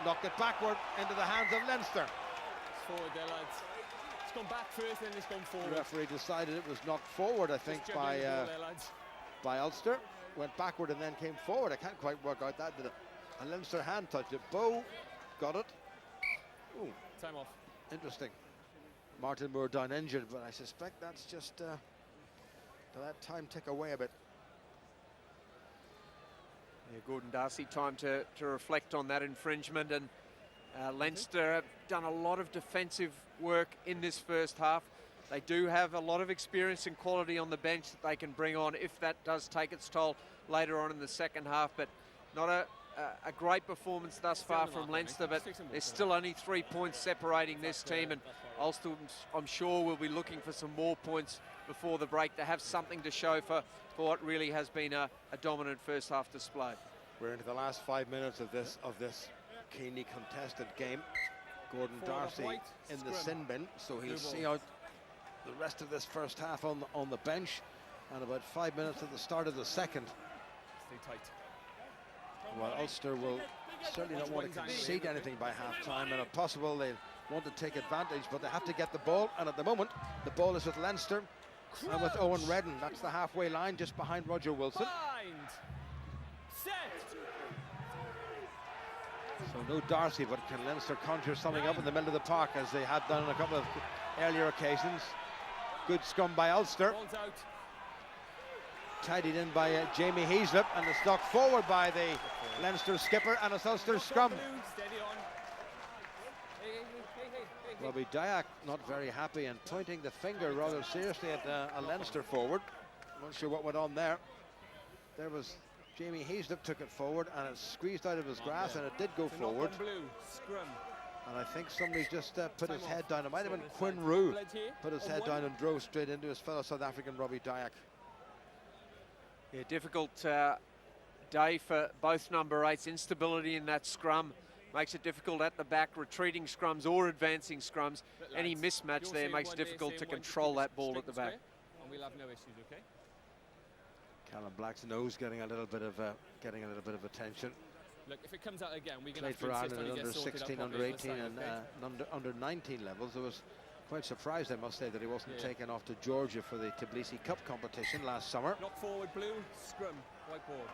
knocked it backward into the hands of Leinster. It's forward there, lads. It's gone back first, then it's gone forward. The referee decided it was knocked forward, I think, by Ulster. Went backward and then came forward. I can't quite work out that. Did a Leinster hand touched it. Bow got it. Ooh. Time off. Interesting. Martin Moore down injured, but I suspect that's just to let time tick away a bit. Yeah, Gordon Darcy, time to reflect on that infringement, and Leinster have done a lot of defensive work in this first half. They do have a lot of experience and quality on the bench that they can bring on if that does take its toll later on in the second half, but not a great performance thus far from Leinster, but there's still only 3 points separating this team, and Ulster, I'm sure, will be looking for some more points before the break to have something to show for what really has been a dominant first half display. We're into the last 5 minutes of this keenly contested game. Gordon Darcy in the sin bin, so he'll see out the rest of this first half on the bench, and about 5 minutes at the start of the second. Stay tight. Well, Ulster will certainly not want to concede anything by half-time, and if possible they want to take advantage, but they have to get the ball, and at the moment the ball is with Leinster and with Owen Redden. That's the halfway line, just behind Roger Wilson. Set. So no Darcy, but can Leinster conjure something up in the middle of the park, as they have done on a couple of earlier occasions? Good scrum by Ulster. Ball's out. Tidied in by Jamie Heaslip, and it's knocked forward by the Leinster skipper, and it's Ulster's scrum. Steady on. Hey. Robbie Dyack not very happy and pointing the finger rather seriously at a Leinster forward. Not sure what went on there. There was Jamie Heaslip took it forward, and it squeezed out of his grasp, and it did go forward. Blue. Scrum. And I think somebody just put his head down. It might have been Quinn Rue. Put his head down and drove straight into his fellow South African Robbie Dyack. Yeah, difficult day for both number 8s. Instability in that scrum makes it difficult at the back, retreating scrums or advancing scrums. Any mismatch there makes it difficult to control that ball at the back. And we'll have no issues, okay? Callum Black's nose getting a little bit of attention. Look, if it comes out again, we're going to Played have for to Ireland insist on at it under gets sorted 16, out under properly 18, on the side, and under 19 levels. I was quite surprised, I must say, that he wasn't Yeah. taken off to Georgia for the Tbilisi Cup competition last summer. Knock forward, blue, scrum, white ball.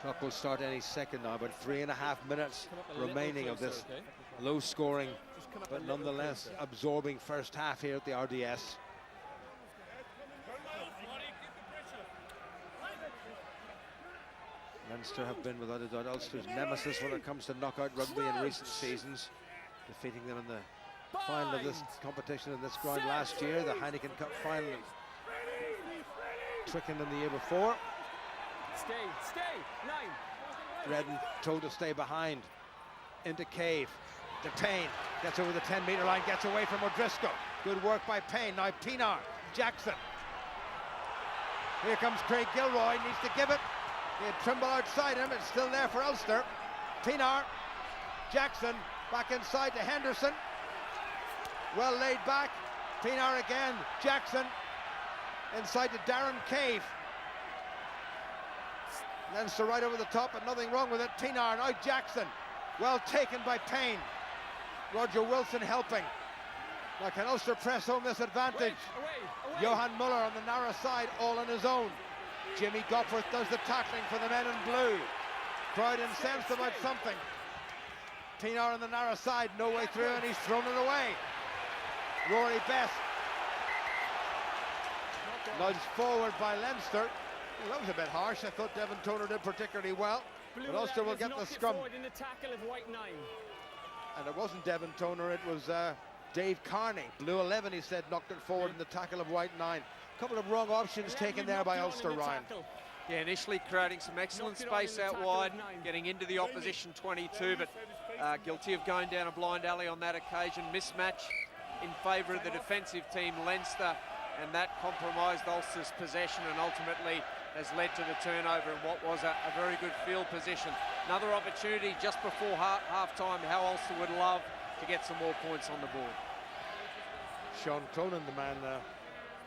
Clock will start any second now, but 3.5 minutes Come up a little remaining of closer, this okay? low-scoring, Just come up a but little nonetheless closer. absorbing first half here at the RDS. Leinster have been, without a doubt, Ulster's nemesis when it comes to knockout rugby in recent seasons, defeating them in the final of this competition in this ground last year, the Heineken Cup final, Twickenham in the year before. Stay, 9. Redden told to stay behind, into Cave, to Payne, gets over the 10-metre line, gets away from O'Driscoll. Good work by Payne. Now Pienaar, Jackson. Here comes Craig Gilroy, needs to give it. He had Trimble outside him, it's still there for Ulster. Pienaar, Jackson, back inside to Henderson. Well laid back, Pienaar again, Jackson, inside to Darren Cave. Leinster right over the top, but nothing wrong with it. Pienaar, now Jackson, well taken by Payne. Roger Wilson helping. Now can Ulster press home this advantage? Away. Johan Muller on the narrow side, all on his own. Jimmy Gopworth does the tackling for the men in blue. Crowd incensed about something. Pienaar on the narrow side, no way through, and he's thrown it away. Rory Best nudged forward by Leinster. Well, that was a bit harsh. I thought Devon Toner did particularly well. But Ulster will get the scrum. In the tackle of white 9. And it wasn't Devon Toner, it was Dave Carney. Blue 11, he said, knocked it forward in the tackle of white 9. A couple of wrong options taken there by Ulster, Ryan. Yeah, initially creating some excellent space out wide, getting into the opposition 22, but guilty of going down a blind alley on that occasion. Mismatch in favour of the defensive team, Leinster, and that compromised Ulster's possession and ultimately has led to the turnover in what was a very good field position. Another opportunity just before half-time, how Ulster would love to get some more points on the board. Sean Cronin, the man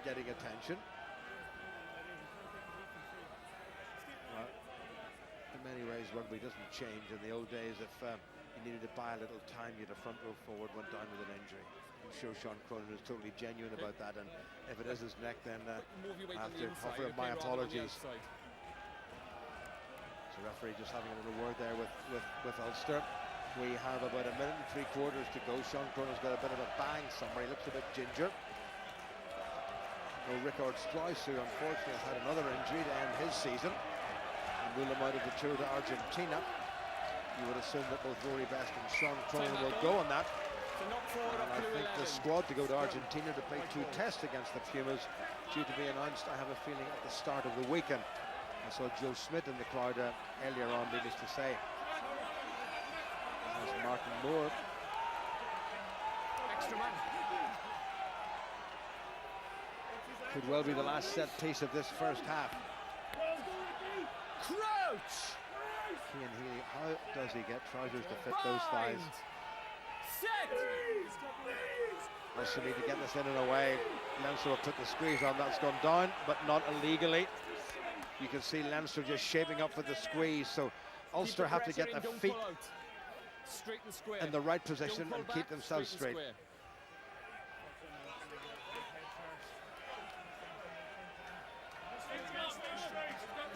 getting attention. Well, in many ways, rugby doesn't change. In the old days, if you needed to buy a little time, you had a front row forward, went down with an injury. I'm sure Sean Cronin is totally genuine about that, and if it is his neck, then I have to offer him my apologies. So referee just having a little word there with Ulster. We have about 1 minute and 3/4 to go. Sean Cronin's got a bit of a bang somewhere. He looks a bit ginger. No Rickard Strauss, who unfortunately has had another injury to end his season and rule him out of the tour to Argentina. You would assume that both Rory Best and Sean Cronin will go on that. And I think the squad to go to Argentina to play 2 tests against the Pumas due to be announced, I have a feeling, at the start of the weekend. I saw Joe Smith in the crowd earlier on, needless to say. There's Martin Moore. Extra man. Could well be the last set piece of this first half. Crouch! Cian Healy, how does he get trousers to fit those thighs? Set! Also need to get this in and away. Leinster will put the squeeze on. That's gone down, but not illegally. You can see Leinster just shaping up for the squeeze. So Ulster have to get their feet in the right position and keep themselves straight.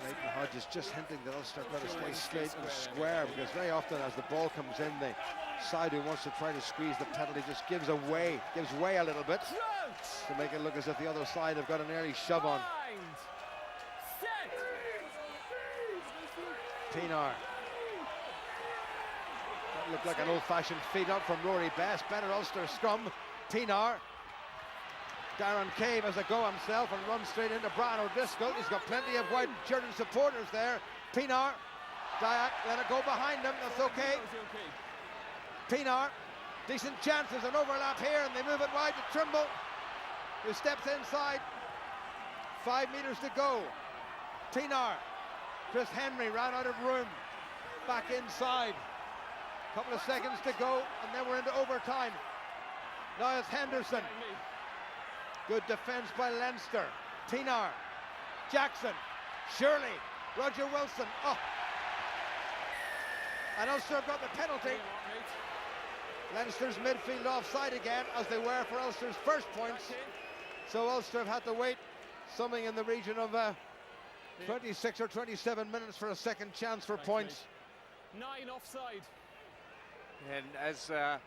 Leighton Hodge is just hinting that Ulster have got to stay straight and square, because very often as the ball comes in, the side who wants to try to squeeze the penalty just gives way a little bit to make it look as if the other side have got an early shove on. Pienaar. That looked like an old-fashioned feed up from Rory Best. Better Ulster scrum. Pienaar. Darren Cave has a go himself and runs straight into Brian O'Driscoll. He's got plenty of white-shirted supporters there. Pienaar. Dyack, let it go behind him. That's okay. Pienaar. Decent chances, an overlap here, and they move it wide to Trimble, who steps inside. 5 meters to go. Pienaar. Chris Henry ran out of room. Back inside. Couple of seconds to go, and then we're into overtime. Now it's Henderson. Good defense by Leinster. Pienaar. Jackson. Shirley. Roger Wilson. Oh. And Ulster have got the penalty. Leinster's midfield offside again, as they were for Ulster's first points. So Ulster have had to wait something in the region of 26 or 27 minutes for a second chance for points. 9 offside. And as the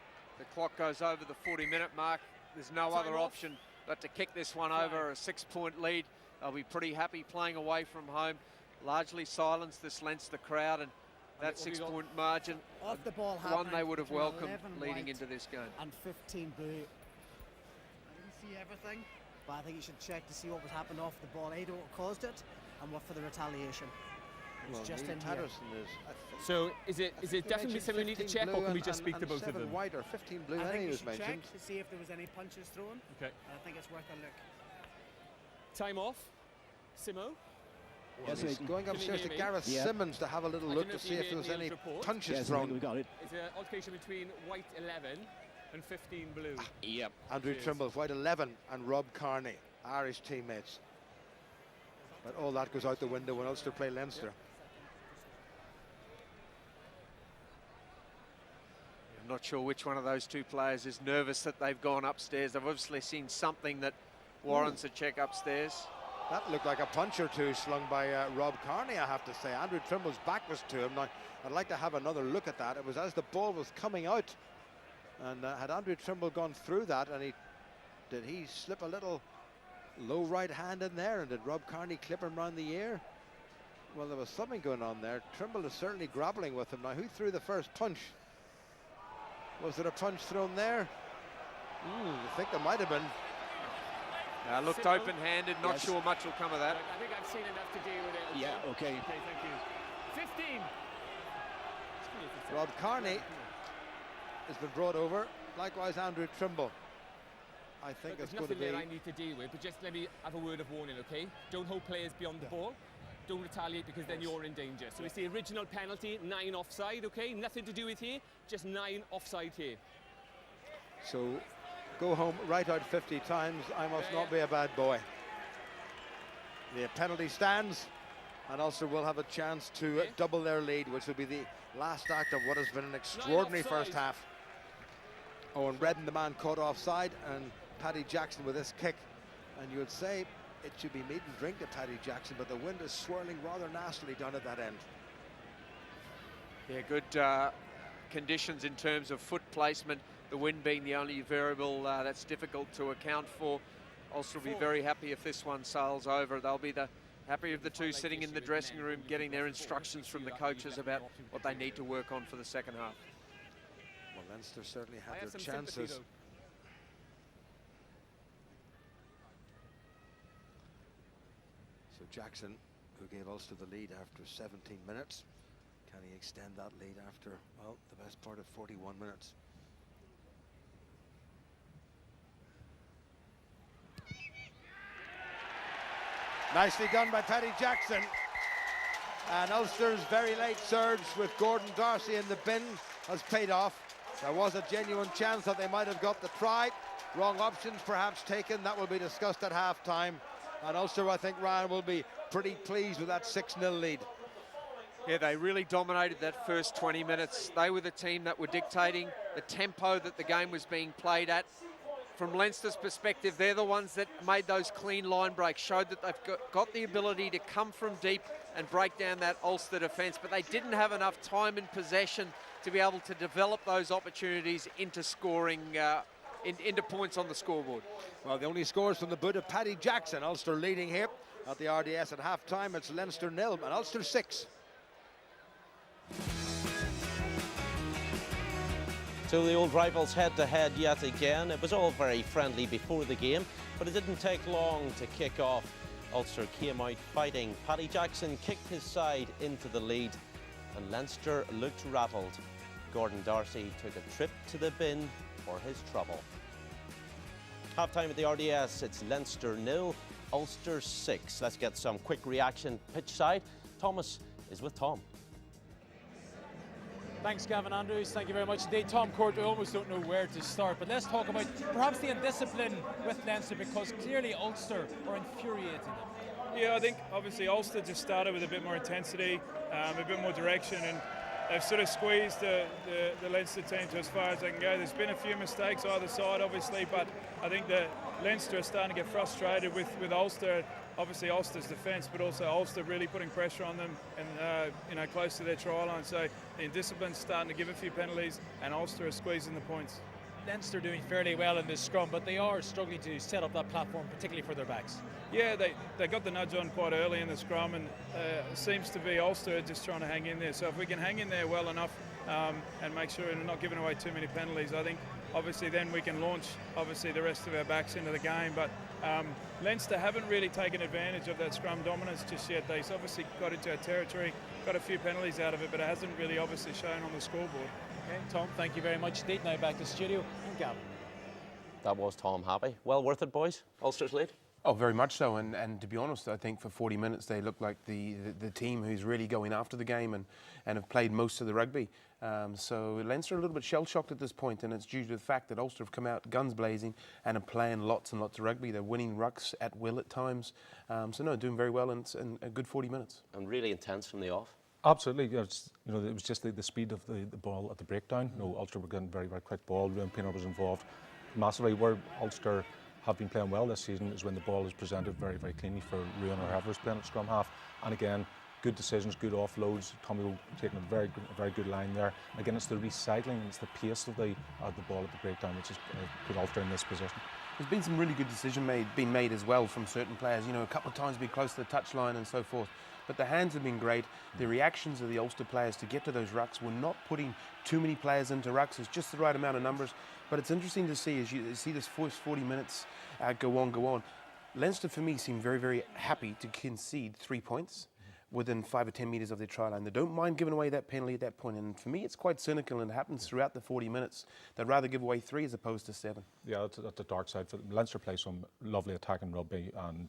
clock goes over the 40-minute mark, there's no other option but to kick this one over. A 6-point lead. They'll be pretty happy playing away from home. Largely silenced this Leinster crowd, and that 6-point margin, off the ball, one they would have welcomed leading into this game. And 15 blue. I didn't see everything, but I think you should check to see what was happened off the ball. What caused it, and what for the retaliation. Well, just Neil in Patterson here. is. So is it definitely something we need to check, or can we just speak to both of them? White or 15 blue, I think you was should mentioned. check to see if there was any punches thrown. Okay. I think it's worth a look. Time off. Simo. Yes, he's going upstairs to Gareth Simmons to have a little look to see if there was any punches thrown. We got it. It's an altercation between white 11 and 15 blue. Yep. Andrew Trimble, white 11, and Rob Carney, Irish teammates. But all that goes out the window when Ulster play Leinster. I'm not sure which one of those two players is nervous that they've gone upstairs. They've obviously seen something that warrants a check upstairs. That looked like a punch or two slung by Rob Carney, I have to say. Andrew Trimble's back was to him. Now, I'd like to have another look at that. It was as the ball was coming out. And had Andrew Trimble gone through that, and did he slip a little low right hand in there? And did Rob Carney clip him round the ear? Well, there was something going on there. Trimble is certainly grappling with him. Now, who threw the first punch? Was there a punch thrown there? I think there might have been. Looked open-handed, not sure much will come of that. I think I've seen enough to deal with it. Yeah, okay. Okay, thank you. 15. Rob Carney has been brought over. Likewise, Andrew Trimble. I think There's it's going to nothing be... there I need to deal with, but just let me have a word of warning, okay? Don't hold players beyond the ball. Don't retaliate, because then you're in danger. So it's the original penalty, 9 offside, okay? Nothing to do with here, just 9 offside here. So go home, right out 50 times. I must not be a bad boy. The penalty stands, and Ulster will have a chance to double their lead, which will be the last act of what has been an extraordinary first half. Owen Redden, the man caught offside, and Paddy Jackson with this kick. And you would say it should be meat and drink to Paddy Jackson, but the wind is swirling rather nastily down at that end. Yeah, good conditions in terms of foot placement. The wind being the only variable that's difficult to account for. Ulster will be very happy if this one sails over. They'll be the happy of the two sitting in the dressing room getting their instructions from the coaches about what they need to work on for the second half. Well, Leinster certainly had their chances. So Jackson, who gave Ulster the lead after 17 minutes, can he extend that lead after, well, the best part of 41 minutes? Nicely done by Paddy Jackson. And Ulster's very late surge with Gordon Darcy in the bin has paid off. There was a genuine chance that they might have got the try. Wrong options perhaps taken. That will be discussed at half-time. And Ulster, I think, Ryan, will be pretty pleased with that 6-0 lead. Yeah, they really dominated that first 20 minutes. They were the team that were dictating the tempo that the game was being played at. From Leinster's perspective, they're the ones that made those clean line breaks, showed that they've got the ability to come from deep and break down that Ulster defence, but they didn't have enough time and possession to be able to develop those opportunities into scoring, into points on the scoreboard. Well, the only scores from the boot of Paddy Jackson. Ulster leading here at the RDS at half-time. It's Leinster 0 and Ulster 6. So the old rivals head-to-head yet again. It was all very friendly before the game, but it didn't take long to kick off. Ulster came out fighting. Paddy Jackson kicked his side into the lead, and Leinster looked rattled. Gordon Darcy took a trip to the bin for his trouble. Half-time at the RDS, it's Leinster 0, Ulster 6. Let's get some quick reaction pitch side. Thomas is with Tom. Thanks, Gavin Andrews. Thank you very much indeed. Tom Court, we almost don't know where to start, but let's talk about perhaps the indiscipline with Leinster, because clearly Ulster are infuriating them. Yeah, I think obviously Ulster just started with a bit more intensity, a bit more direction, and they've sort of squeezed the Leinster team to as far as they can go. There's been a few mistakes either side, obviously, but I think that Leinster are starting to get frustrated with Ulster. Obviously Ulster's defence, but also Ulster really putting pressure on them and close to their try line. So the indiscipline's starting to give a few penalties, and Ulster are squeezing the points. Leinster doing fairly well in this scrum, but they are struggling to set up that platform, particularly for their backs. Yeah, they got the nudge on quite early in the scrum, and it seems to be Ulster just trying to hang in there. So if we can hang in there well enough and make sure we're not giving away too many penalties, I think obviously then we can launch obviously the rest of our backs into the game. But Leinster haven't really taken advantage of that scrum dominance just yet. They've obviously got into our territory, got a few penalties out of it, but it hasn't really obviously shown on the scoreboard. Okay, Tom, thank you very much indeed. Now back to studio and Gavin. That was Tom Happy. Well worth it, boys. Ulster's lead. Oh, very much so. And to be honest, I think for 40 minutes they look like the team who's really going after the game and have played most of the rugby. So Leinster are a little bit shell-shocked at this point, and it's due to the fact that Ulster have come out guns blazing and are playing lots and lots of rugby. They're winning rucks at will at times. So no, doing very well, and it's a good 40 minutes. And really intense from the off. Absolutely. It was just the speed of the ball at the breakdown. Ulster were getting very, very quick ball. Ruan Pienaar was involved massively. Where Ulster have been playing well this season is when the ball is presented very, very cleanly for Ruan or whoever's playing at scrum half. And again, good decisions, good offloads. Tommy taking a very good line there. Again, it's the recycling, it's the pace of the ball at the breakdown which has put Ulster in this position. There's been some really good decisions being made as well from certain players. A couple of times be close to the touchline and so forth. But the hands have been great. The reactions of the Ulster players to get to those rucks, were not putting too many players into rucks. It's just the right amount of numbers. But it's interesting to see as you see this first 40 minutes go on. Leinster, for me, seem very, very happy to concede 3 points. within 5 or 10 metres of their try line. They don't mind giving away that penalty at that point. And for me, it's quite cynical, and it happens throughout the 40 minutes. They'd rather give away 3 as opposed to 7. Yeah, that's the dark side. Leinster play some lovely attacking rugby, and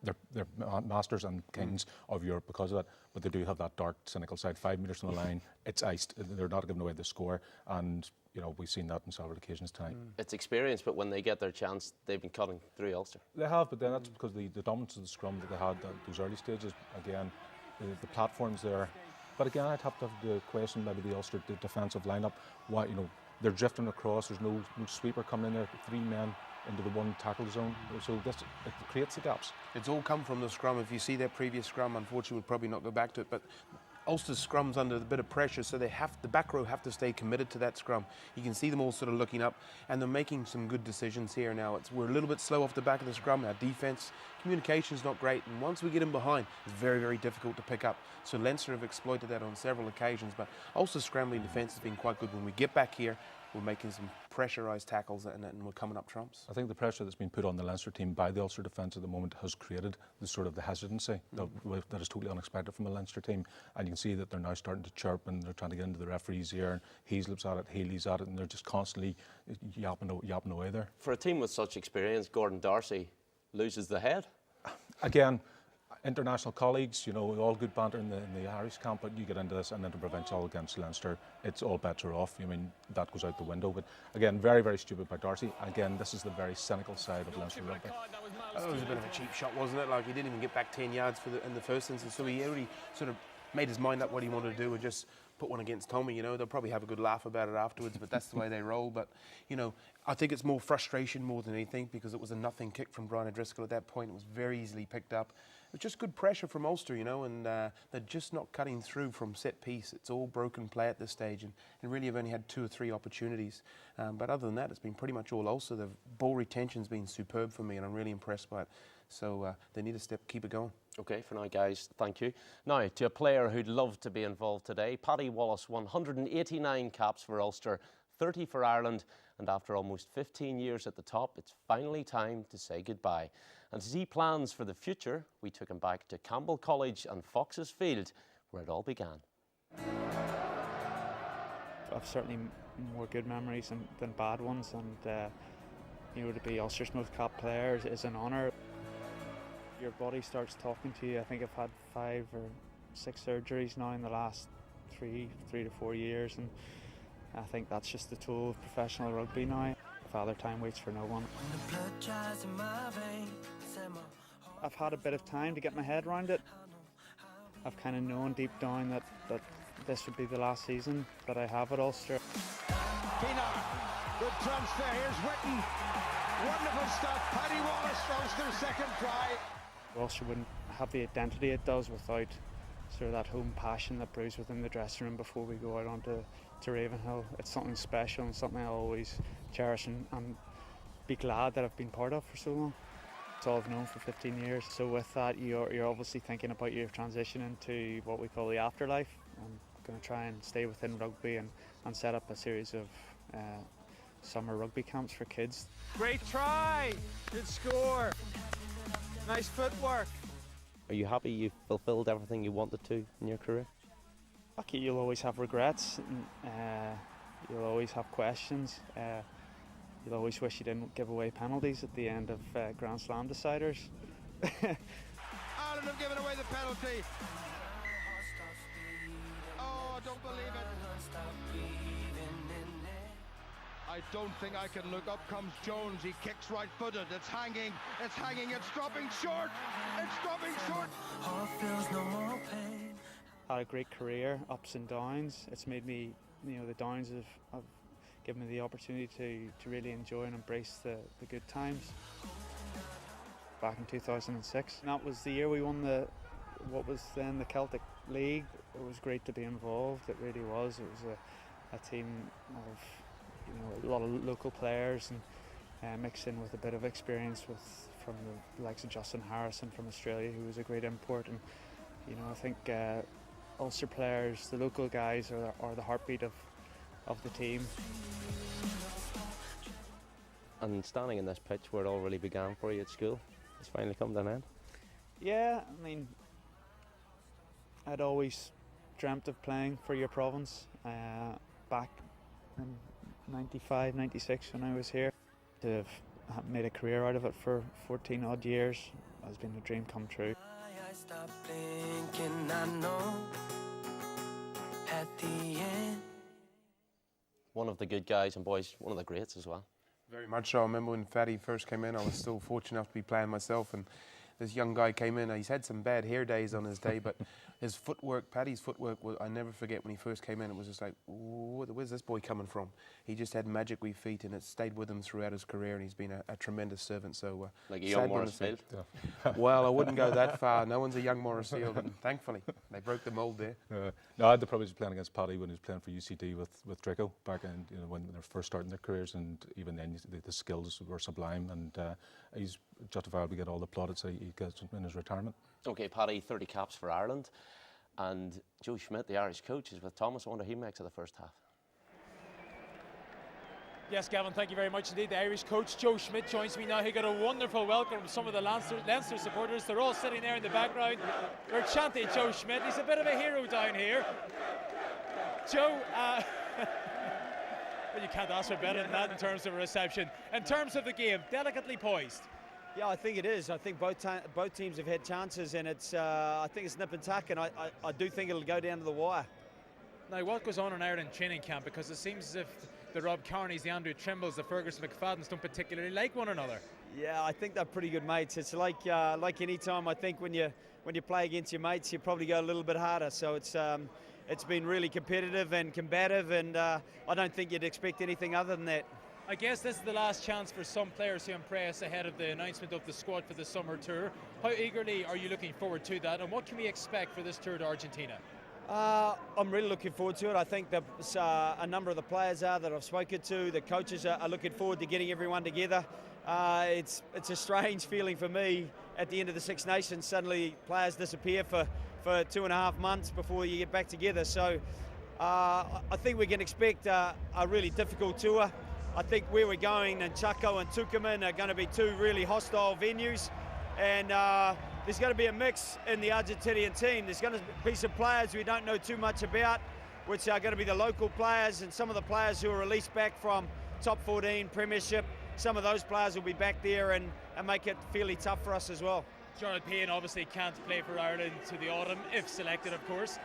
they're masters and kings of Europe because of that. But they do have that dark, cynical side. 5 metres from the line, it's iced. They're not giving away the score. And we've seen that on several occasions tonight. It's experience, but when they get their chance, they've been cutting through Ulster. They have, but then that's because the dominance of the scrum that they had at those early stages. Again, the platforms there. But again, I'd have to have the question maybe the Ulster defensive lineup. Why, they're drifting across. There's no sweeper coming in there. 3 men into the one tackle zone. So it creates the gaps. It's all come from the scrum. If you see that previous scrum, unfortunately, we'll probably not go back to it, but Ulster's scrum's under a bit of pressure, so the back row have to stay committed to that scrum. You can see them all sort of looking up, and they're making some good decisions here now. We're a little bit slow off the back of the scrum. Our defence, communication's not great, and once we get in behind, it's very, very difficult to pick up. So Leinster have exploited that on several occasions, but Ulster's scrambling defence has been quite good. When we get back here, we're making some pressurised tackles and we're coming up trumps. I think the pressure that's been put on the Leinster team by the Ulster defence at the moment has created the hesitancy that is totally unexpected from the Leinster team. And you can see that they're now starting to chirp and they're trying to get into the referee's ear. And Heaslip's at it, Healy's at it, and they're just constantly yapping away there. For a team with such experience, Gordon Darcy loses the head. Again, international colleagues, all good banter in the Irish camp, but you get into this and then the provincial against Leinster, it's all bets are off. That goes out the window. But again, very, very stupid by Darcy. Again, this is the very cynical side of Leinster rugby. It was a bit of a cheap shot, wasn't it? Like, he didn't even get back 10 yards in the first instance, so he already sort of made his mind up what he wanted to do and just put one against Tommy. They'll probably have a good laugh about it afterwards, but that's the way they roll. But I think it's more frustration more than anything, because it was a nothing kick from Brian O'Driscoll at that point. It was very easily picked up. It was just good pressure from Ulster, and they're just not cutting through from set piece. It's all broken play at this stage, and really have only had 2 or 3 opportunities. But other than that, it's been pretty much all Ulster. The ball retention's been superb for me, and I'm really impressed by it. So they need to keep it going. OK, for now, guys, thank you. Now, to a player who'd love to be involved today, Paddy Wallace, 189 caps for Ulster, 30 for Ireland, and after almost 15 years at the top, it's finally time to say goodbye. And as he plans for the future, we took him back to Campbell College and Foxes Field, where it all began. I've certainly more good memories than bad ones, and to be Ulster's most capped player is an honour. Your body starts talking to you. I think I've had 5 or 6 surgeries now in the last 3 to 4 years, and I think that's just the tool of professional rugby now. Father time waits for no one. I've had a bit of time to get my head around it. I've kind of known deep down that this would be the last season that I have at Ulster. Pienaar, good transfer. Here's Whitten. Wonderful stuff. Paddy Wallace, Ulster's second try. Ulster wouldn't have the identity it does without sort of that home passion that brews within the dressing room before we go out onto Ravenhill. It's something special and something I'll always cherish and be glad that I've been part of for so long. It's all I've known for 15 years. So with that, you're obviously thinking about your transition into what we call the afterlife. I'm going to try and stay within rugby and set up a series of summer rugby camps for kids. Great try, good score, nice footwork. Are you happy you've fulfilled everything you wanted to in your career? Okay, you'll always have regrets, you'll always have questions, you'll always wish you didn't give away penalties at the end of Grand Slam deciders. Ireland have given away the penalty. Oh, I don't believe it. I don't think I can look. Up comes Jones. He kicks right-footed. It's hanging. It's hanging. It's dropping short. It's dropping short. Heart feels no more pain. Had a great career, ups and downs. It's made me, the downs have given me the opportunity to really enjoy and embrace the good times. Back in 2006, and that was the year we won what was then the Celtic League. It was great to be involved. It really was. It was a team of a lot of local players and mixed in with a bit of experience from the likes of Justin Harrison from Australia, who was a great import. And I think Ulster players, the local guys, are the heartbeat of the team. And standing in this pitch where it all really began for you at school, it's finally come to an end. Yeah, I mean, I'd always dreamt of playing for your province back in 95, 96 when I was here. To have made a career out of it for 14 odd years has been a dream come true. I stopped blinking, I know at the end. One of the good guys and boys, one of the greats as well. Very much so. I remember when Fatty first came in, I was still fortunate enough to be playing myself, and this young guy came in. He's had some bad hair days on his day, but his footwork, Paddy's footwork, I never forget when he first came in. It was just like, where's this boy coming from? He just had magic wee feet, and it stayed with him throughout his career, and he's been a tremendous servant. So like a young Morrisfield. Yeah. Well, I wouldn't go that far. No one's a young Morrisfield, and thankfully they broke the mould there. No, I had the privilege of playing against Paddy when he was playing for UCD with Draco back in, when they were first starting their careers, and even then the skills were sublime, and he's justifiably get all the plaudits he gets in his retirement. Okay, Paddy, 30 caps for Ireland, and Joe Schmidt, the Irish coach, is with Thomas. I wonder he makes of the first half. Yes, Gavin, thank you very much indeed. The Irish coach, Joe Schmidt, joins me now. He got a wonderful welcome from some of the Leinster supporters. They're all sitting there in the background. They're chanting Joe Schmidt. He's a bit of a hero down here. Joe, well, you can't ask for better than that in terms of reception. In terms of the game, delicately poised. Yeah, I think it is. I think both teams have had chances, and it's I think it's nip and tuck, and I do think it'll go down to the wire. Now, what goes on in Ireland training camp? Because it seems as if the Rob Carneys, the Andrew Trimbles, the Ferguson McFaddens don't particularly like one another. Yeah, I think they're pretty good mates. It's like any time. I think when you play against your mates, you probably go a little bit harder. So it's been really competitive and combative, and I don't think you'd expect anything other than that. I guess this is the last chance for some players to impress ahead of the announcement of the squad for the summer tour. How eagerly are you looking forward to that, and what can we expect for this tour to Argentina? I'm really looking forward to it. I think that a number of the players that I've spoken to, the coaches are looking forward to getting everyone together. It's a strange feeling for me at the end of the Six Nations. Suddenly players disappear for 2.5 months before you get back together. So I think we can expect a really difficult tour. I think where we're going, and Chaco and Tucumán are going to be two really hostile venues, and there's going to be a mix in the Argentinian team. There's going to be some players we don't know too much about, which are going to be the local players, and some of the players who are released back from top 14 premiership. Some of those players will be back there and make it fairly tough for us as well. Jarlath Payne obviously can't play for Ireland to the autumn, if selected, of course.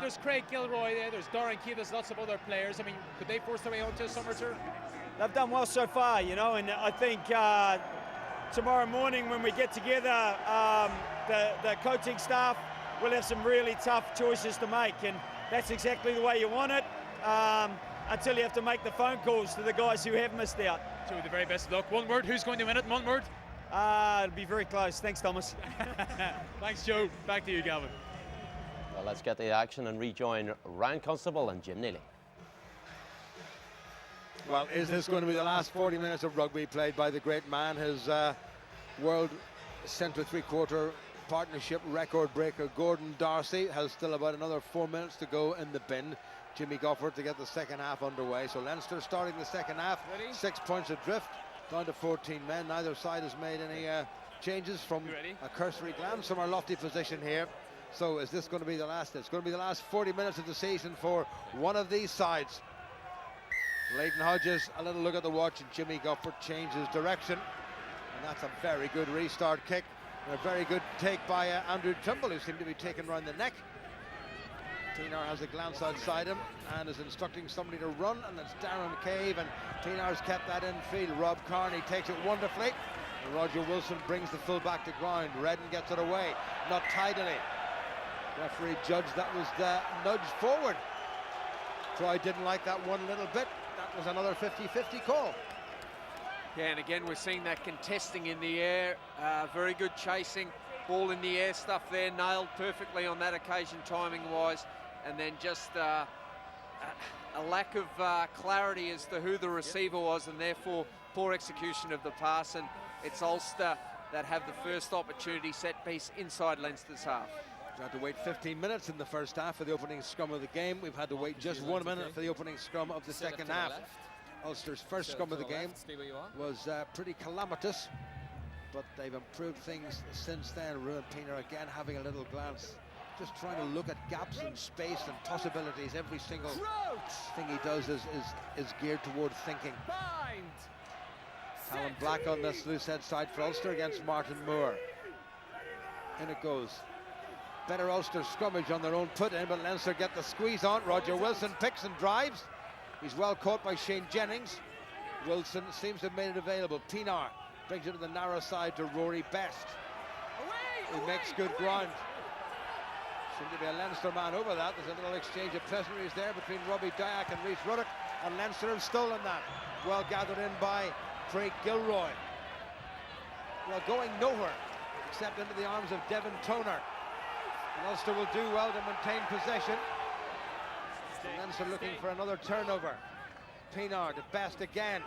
There's Craig Gilroy there, there's Darren Keith, there's lots of other players. I mean, could they force their way onto a summer tour? They've done well so far, and I think tomorrow morning when we get together, the coaching staff will have some really tough choices to make, and that's exactly the way you want it, until you have to make the phone calls to the guys who have missed out. So the very best of luck. One word, who's going to win it? One word? It'll be very close. Thanks, Thomas. Thanks, Joe. Back to you, Gavin. Well, let's get the action and rejoin Ryan Constable and Jim Neely. Well, is this going to be the last 40 minutes of rugby played by the great man? His world centre three-quarter partnership record breaker Gordon Darcy has still about another 4 minutes to go in the bin. Jimmy Gofford to get the second half underway. So Leinster starting the second half, 6 points adrift, down to 14 men. Neither side has made any changes from a cursory glance from our lofty position here. So is this going to be the last? It's going to be the last 40 minutes of the season for one of these sides. Leighton Hodges, a little look at the watch, and Jimmy Gofford changes direction. And that's a very good restart kick. And a very good take by Andrew Trimble, who seemed to be taken around the neck. Tienaar has a glance outside him and is instructing somebody to run, and it's Darren Cave, and Tienaar's kept that in field. Rob Carney takes it wonderfully, and Roger Wilson brings the full back to ground. Redden gets it away, not tidily. Referee judged that was the nudge forward. Troy didn't like that one little bit. That was another 50-50 call. Yeah, and again we're seeing that contesting in the air, very good chasing, ball in the air stuff there, nailed perfectly on that occasion timing wise, and then just a lack of clarity as to who the receiver was, and therefore poor execution of the pass, and it's Ulster that have the first opportunity set piece inside Leinster's half. We've had to wait 15 minutes in the first half for the opening scrum of the game. We've had to wait just 1 minute for the opening scrum of the second half. Ulster's first scrum of the game was pretty calamitous, but they've improved things since then. Ruan Pienaar again having a little glance just trying to look at gaps in space and possibilities. Every single thing he does is geared toward thinking. Callum Black on this loose head side for Ulster against Martin Moore. In it goes. Better Ulster scrummage on their own put in, but Leinster get the squeeze on. Roger Wilson picks and drives. He's well caught by Shane Jennings. Wilson seems to have made it available. Pienaar brings it to the narrow side to Rory Best. He makes good ground. Seemed to be a Leinster man over that. There's a little exchange of pleasantries there between Robbie Dyack and Rhys Ruddock, and Leinster have stolen that. Well gathered in by Craig Gilroy. Well, going nowhere except into the arms of Devin Toner. And Ulster will do well to maintain possession. Leinster looking for another turnover. Pienaar to Best again.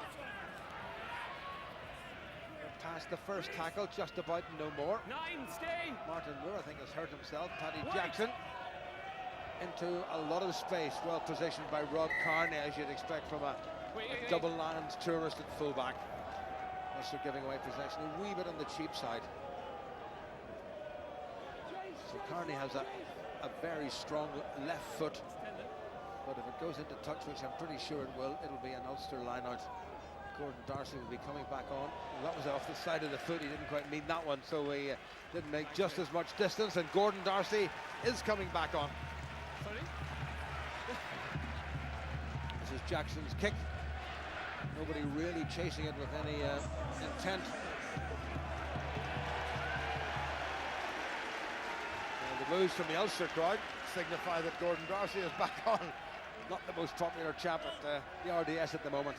Past the first tackle, just about no more. Martin Moore, I think, has hurt himself. Paddy Jackson into a lot of space, well positioned by Rod Carney, as you'd expect from a double lines tourist at fullback. Also giving away possession a wee bit on the cheap side. So Carney has a very strong left foot, but if it goes into touch, which I'm pretty sure it will, it'll be an Ulster line out. Gordon Darcy will be coming back on. Well, that was off the side of the foot. He didn't quite mean that one, so he didn't make just as much distance, and Gordon Darcy is coming back on. This is Jackson's kick. Nobody really chasing it with any intent. The moves from the Ulster crowd signify that Gordon Darcy is back on. Not the most popular chap at the RDS at the moment.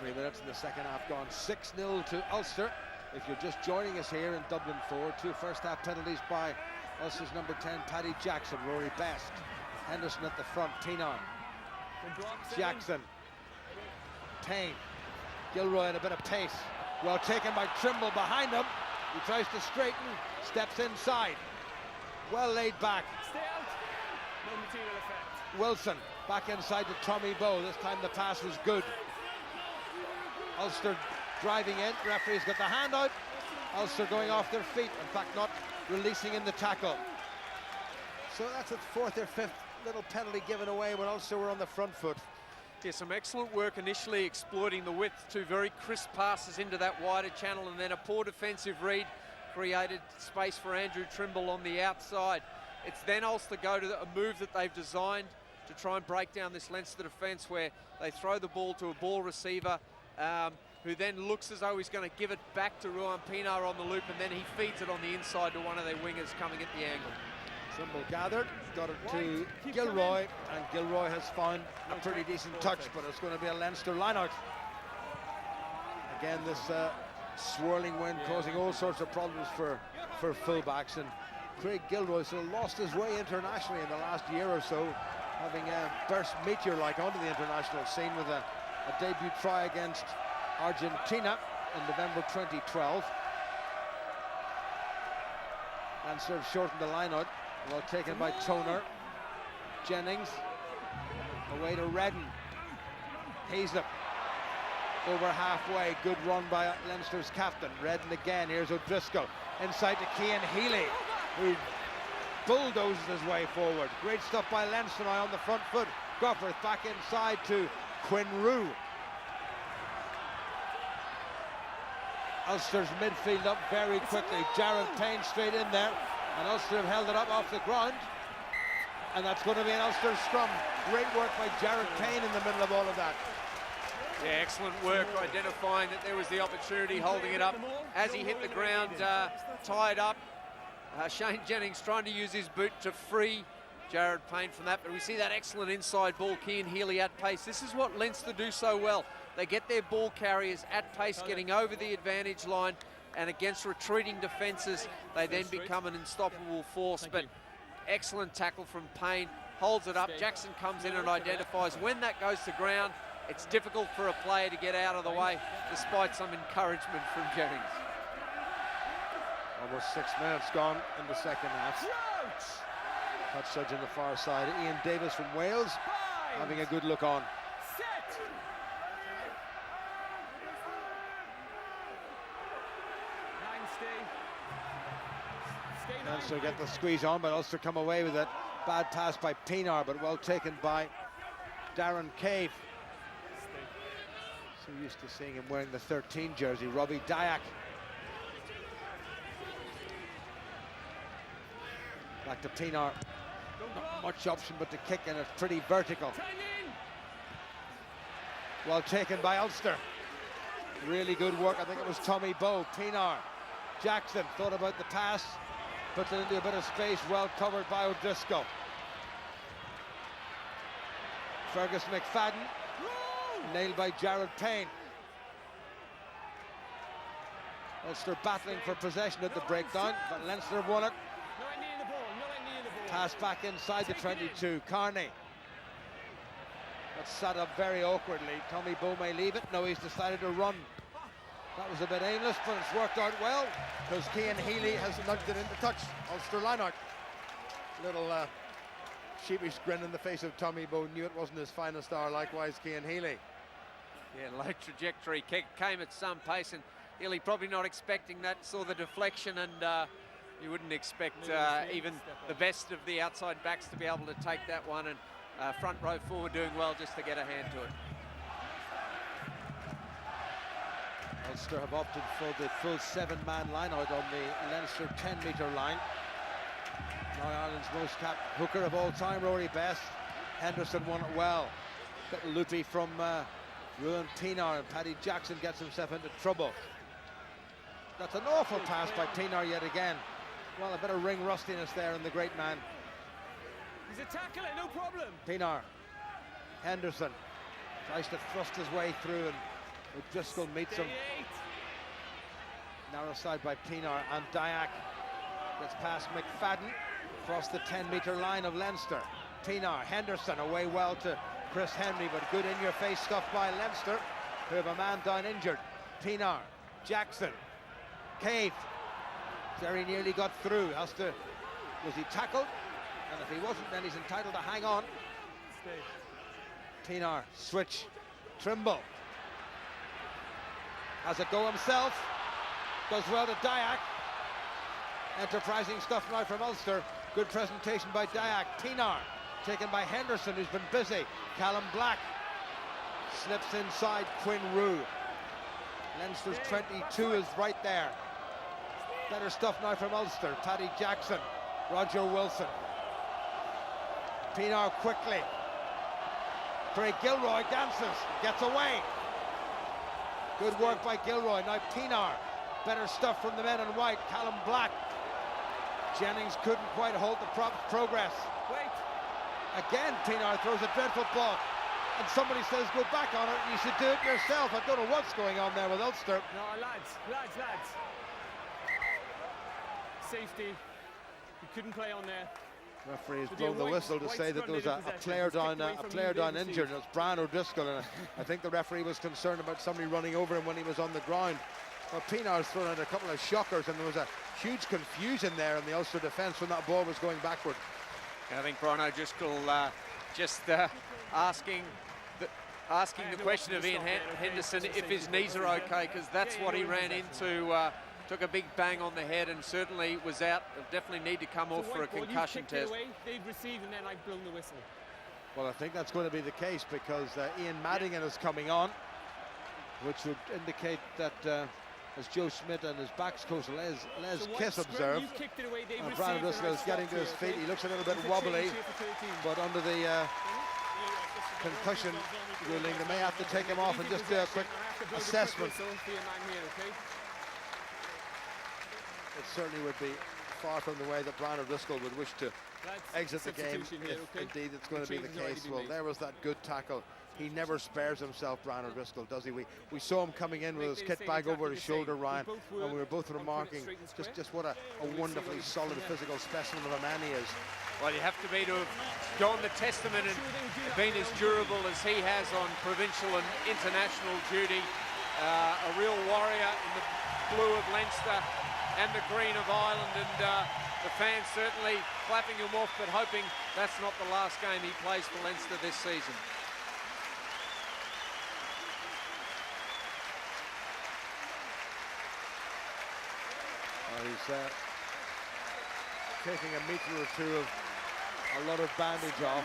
3 minutes in the second half gone. 6-0 to Ulster. If you're just joining us here in Dublin 4, 2 first-half penalties by Ulster's number 10, Paddy Jackson. Rory Best. Henderson at the front. Pienaar. Jackson. Payne. Gilroy in a bit of pace. Well taken by Trimble behind him. He tries to straighten. Steps inside. Well laid back. Wilson back inside to Tommy Bowe. This time the pass was good. Ulster driving in. Referee's got the hand out. Ulster going off their feet. In fact, not releasing in the tackle. So that's a 4th or 5th little penalty given away when Ulster were on the front foot. Yeah, some excellent work initially exploiting the width. 2 very crisp passes into that wider channel, and then a poor defensive read created space for Andrew Trimble on the outside. It's then Ulster go to a move that they've designed to try and break down this Leinster defence, where they throw the ball to a ball receiver who then looks as though he's going to give it back to Ruan Pienaar on the loop, and then he feeds it on the inside to one of their wingers coming at the angle. Trimble gathered, got it to Gilroy, and Gilroy has found a pretty decent touch, but it's going to be a Leinster line-out. Again, this swirling wind causing all sorts of problems for fullbacks, and Craig Gilroy sort of lost his way internationally in the last year or so, having burst meteor-like onto the international scene with a debut try against Argentina in November 2012. And sort of shortened the line out. Well taken by Toner. Jennings away to Redden. Haslip over halfway. Good run by Leinster's captain. Redden again. Here's O'Driscoll inside to Cian Healy, who bulldozes his way forward. Great stuff by Leinster now on the front foot. Gofforth back inside to Quinn Rue. Ulster's midfield up very quickly. Jared Payne straight in there, and Ulster have held it up off the ground, and that's going to be an Ulster scrum. Great work by Jared Payne in the middle of all of that. Yeah, excellent work identifying that there was the opportunity, holding it up as he hit the ground, tied up. Shane Jennings trying to use his boot to free Jared Payne from that, but we see that excellent inside ball. Cian Healy at pace. This is what Leinster do so well. They get their ball carriers at pace, getting over the advantage line, and against retreating defences, they then become an unstoppable force. But excellent tackle from Payne, holds it up. Jackson comes in and identifies. When that goes to ground, it's difficult for a player to get out of the way, despite some encouragement from Jennings. Almost 6 minutes gone in the second half. Touch judge on the far side. Ian Davis from Wales having a good look on. Leinster get the squeeze on, but Ulster come away with it. Bad pass by Pienaar, but well taken by Darren Cave. So used to seeing him wearing the 13 jersey. Robbie Dyack. Back to Pienaar. Not much option but to kick, and it's pretty vertical. Well taken by Ulster. Really good work. I think it was Tommy Bowe. Pienaar. Jackson thought about the pass, puts it into a bit of space, well covered by O'Driscoll. Fergus McFadden, nailed by Jared Payne. Ulster battling for possession at the breakdown, but Leinster won it. Pass back inside the 22, Carney. That's set up very awkwardly. Tommy Bowe may leave it. No, he's decided to run. That was a bit aimless, but it's worked out well because Cian Healy has nudged it into touch. Ulster line-out. Little sheepish grin in the face of Tommy Bowe. Knew it wasn't his finest hour. Likewise, Cian Healy. Yeah, low trajectory kick came at some pace, and Healy probably not expecting that. Saw the deflection, and you wouldn't expect even the best of the outside backs to be able to take that one. And front row forward doing well just to get a hand to it. Ulster have opted for the full 7-man line out on the Leinster 10-metre line. Now Ireland's most capped hooker of all time, Rory Best. Henderson won it well. Bit loopy from Ruan Pienaar, and Paddy Jackson gets himself into trouble. That's an awful pass by Pienaar yet again. Well, a bit of ring rustiness there in the great man. He's a tackler, no problem. Pienaar. Henderson tries to thrust his way through, and O'Driscoll meets him. Narrow side by Pienaar, and Dyack gets past McFadden across the 10-metre line of Leinster. Pienaar, Henderson away well to Chris Henry, but good in-your-face stuff by Leinster, who have a man down injured. Pienaar, Jackson, Cave. Very nearly got through. Was he tackled? And if he wasn't, then he's entitled to hang on. Pienaar, switch. Trimble has a go himself. Goes well to Dyack. Enterprising stuff now from Ulster. Good presentation by Dyack. Pienaar taken by Henderson, who's been busy. Callum Black slips inside Quinn Rue. Leinster's 22 is right there. Better stuff now from Ulster. Paddy Jackson, Roger Wilson. Pienaar quickly. Craig Gilroy dances, gets away. Good work by Gilroy. Now Pienaar. Better stuff from the men in white. Callum Black. Jennings couldn't quite halt the progress. Wait. Again, Pienaar throws a dreadful ball, and somebody says go back on it, and you should do it yourself. I don't know what's going on there with Ulster. No, lads. Safety. He couldn't play on there. Referee has blown the whistle to say that there was a player down injured, and it's Brian O'Driscoll, and I think the referee was concerned about somebody running over him when he was on the ground. Well, Pienaar's thrown out a couple of shockers, and there was a huge confusion there in the Ulster defence when that ball was going backward. I think Brian O'Driscoll just asking the question of Ian Henderson if his knees are okay, because that's what he ran into. Took a big bang on the head and certainly was out. They'll definitely need to come off for a concussion test. They've received, and then I've blown the whistle. Well, I think that's going to be the case, because Ian Madigan is coming on, which would indicate that as Joe Schmidt and his backs coach Les Kiss observed, Brian O'Driscoll is getting to his feet. He looks a little bit wobbly, but under the concussion ruling, they may have to take him off and just do a quick assessment. It certainly would be far from the way that Brian O'Driscoll would wish to exit the game, if indeed it's going to be the case. Well, there was that good tackle. He never spares himself, Brian O'Driscoll, does he? We saw him coming in with his kit bag over his shoulder, Ryan, and we were both remarking just what a wonderfully solid physical specimen of a man he is. Well, you have to be to have gone the testament and been as durable as he has on provincial and international duty. A real warrior in the blue of Leinster and the green of Ireland, and the fans certainly clapping him off, but hoping that's not the last game he plays for Leinster this season. taking a metre or two of a lot of bandage off.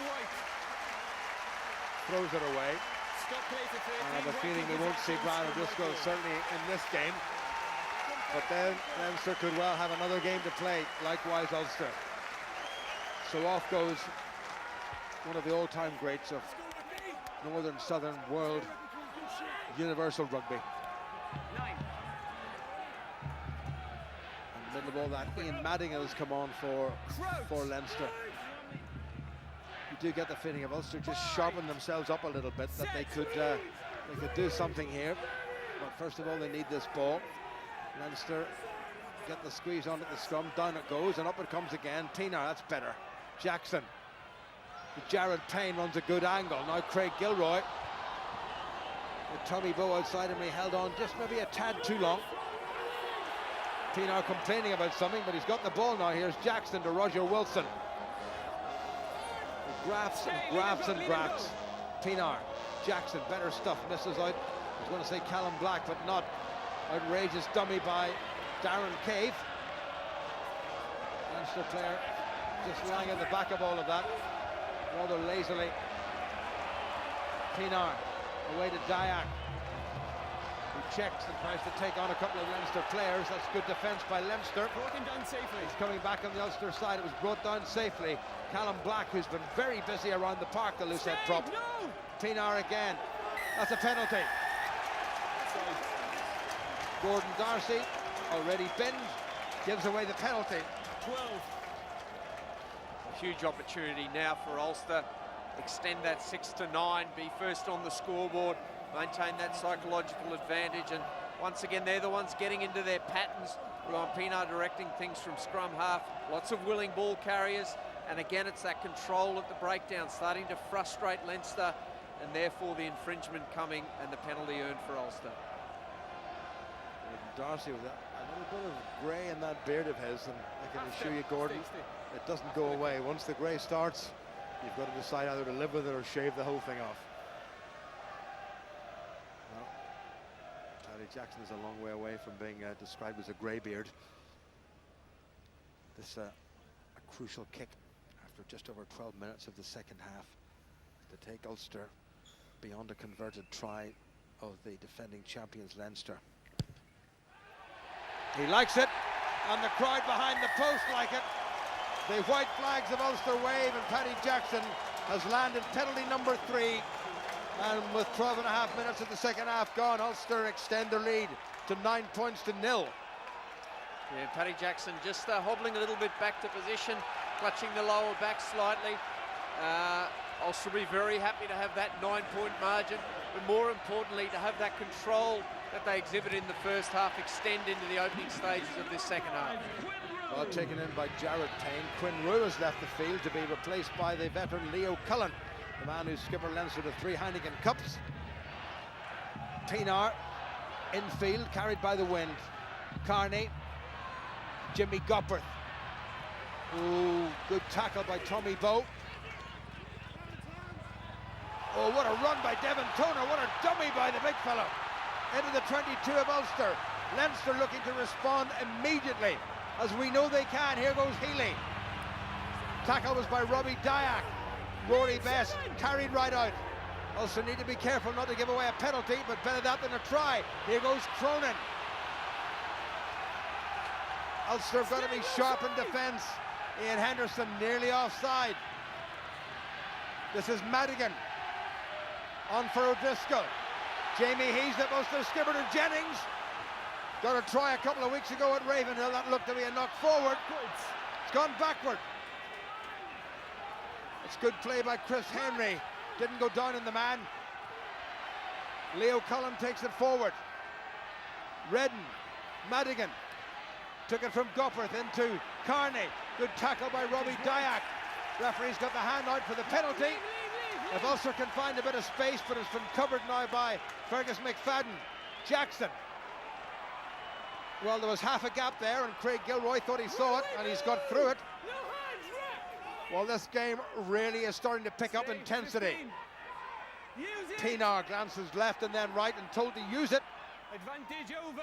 Throws it away. I have a feeling we won't see Brian O'Driscoll certainly in this game. But then Leinster could well have another game to play, likewise Ulster. So off goes one of the all-time greats of Northern Southern World Universal Rugby. In the middle of all that, Ian Madigan has come on for Leinster. You do get the feeling of Ulster just sharpened themselves up a little bit, that they could do something here. But first of all, they need this ball. Leinster get the squeeze onto the scrum, down it goes, and up it comes again. Pienaar, that's better. Jackson. Jared Payne runs a good angle. Now Craig Gilroy. With Tommy Bowe outside him, he held on just maybe a tad too long. Pienaar complaining about something, but he's got the ball now. Here's Jackson to Roger Wilson. He grafts and grafts and grafts. Pienaar. Jackson, better stuff, misses out. I was going to say Callum Black, but not. Outrageous dummy by Darren Cave. Leinster player just lying at the back of all of that, rather lazily. Pienaar away to Dayak, who checks and tries to take on a couple of Leinster players. That's good defence by Leinster. Down safely. He's coming back on the Ulster side. It was brought down safely. Callum Black, who's been very busy around the park, the loose head prop. No! Pienaar again. That's a penalty. Gordon Darcy, already binned, gives away the penalty. 12. A huge opportunity now for Ulster. Extend that 6-9, be first on the scoreboard, maintain that psychological advantage, and once again they're the ones getting into their patterns. Ryan Pienaar directing things from scrum half, lots of willing ball carriers, and again it's that control at the breakdown starting to frustrate Leinster, and therefore the infringement coming and the penalty earned for Ulster. Darcy with a little bit of grey in that beard of his, and I can assure you, Gordon, it doesn't go away. Once the grey starts, you've got to decide either to live with it or shave the whole thing off. Well, Paddy Jackson is a long way away from being described as a grey beard. This a crucial kick after just over 12 minutes of the second half to take Ulster beyond a converted try of the defending champions Leinster. He likes it, and the crowd behind the post like it. The white flags of Ulster wave, and Paddy Jackson has landed penalty number 3. And with 12 and a half minutes of the second half gone, Ulster extend their lead to 9 points to 0. Yeah, Paddy Jackson just hobbling a little bit back to position, clutching the lower back slightly. Ulster will be very happy to have that 9-point margin, but more importantly to have that control that they exhibit in the first half extend into the opening stages of this second half. Well taken in by Jared Payne. Quinn Rue has left the field to be replaced by the veteran Leo Cullen, the man who skippered Leinster to 3 Heineken Cups. Pienaar infield, carried by the wind. Carney, Jimmy Gopperth. Ooh, good tackle by Tommy Bowe. Oh, what a run by Devin Toner. What a dummy by the big fellow. Into the 22 of Ulster. Leinster looking to respond immediately, as we know they can. Here goes Healy. Tackle was by Robbie Dayak. Rory Best carried right out. Ulster need to be careful not to give away a penalty, but better that than a try. Here goes Cronin. Ulster have got to be sharp in defence. Ian Henderson nearly offside. This is Madigan on for O'Driscoll. Jamie Heaslip must have skippered to Jennings. Got a try a couple of weeks ago at Ravenhill. That looked to be a knock forward. It's gone backward. It's good play by Chris Henry. Didn't go down in the man. Leo Cullen takes it forward. Redden, Madigan. Took it from Gopperth into Carney. Good tackle by Robbie Dayak. Referee's got the hand out for the penalty. If Ulster can find a bit of space, but it's been covered now by Fergus McFadden. Jackson. Well, there was half a gap there, and Craig Gilroy thought he saw it, and he's got through it. Well, this game really is starting to pick up intensity. Pienaar glances left and then right and told to use it. Advantage over,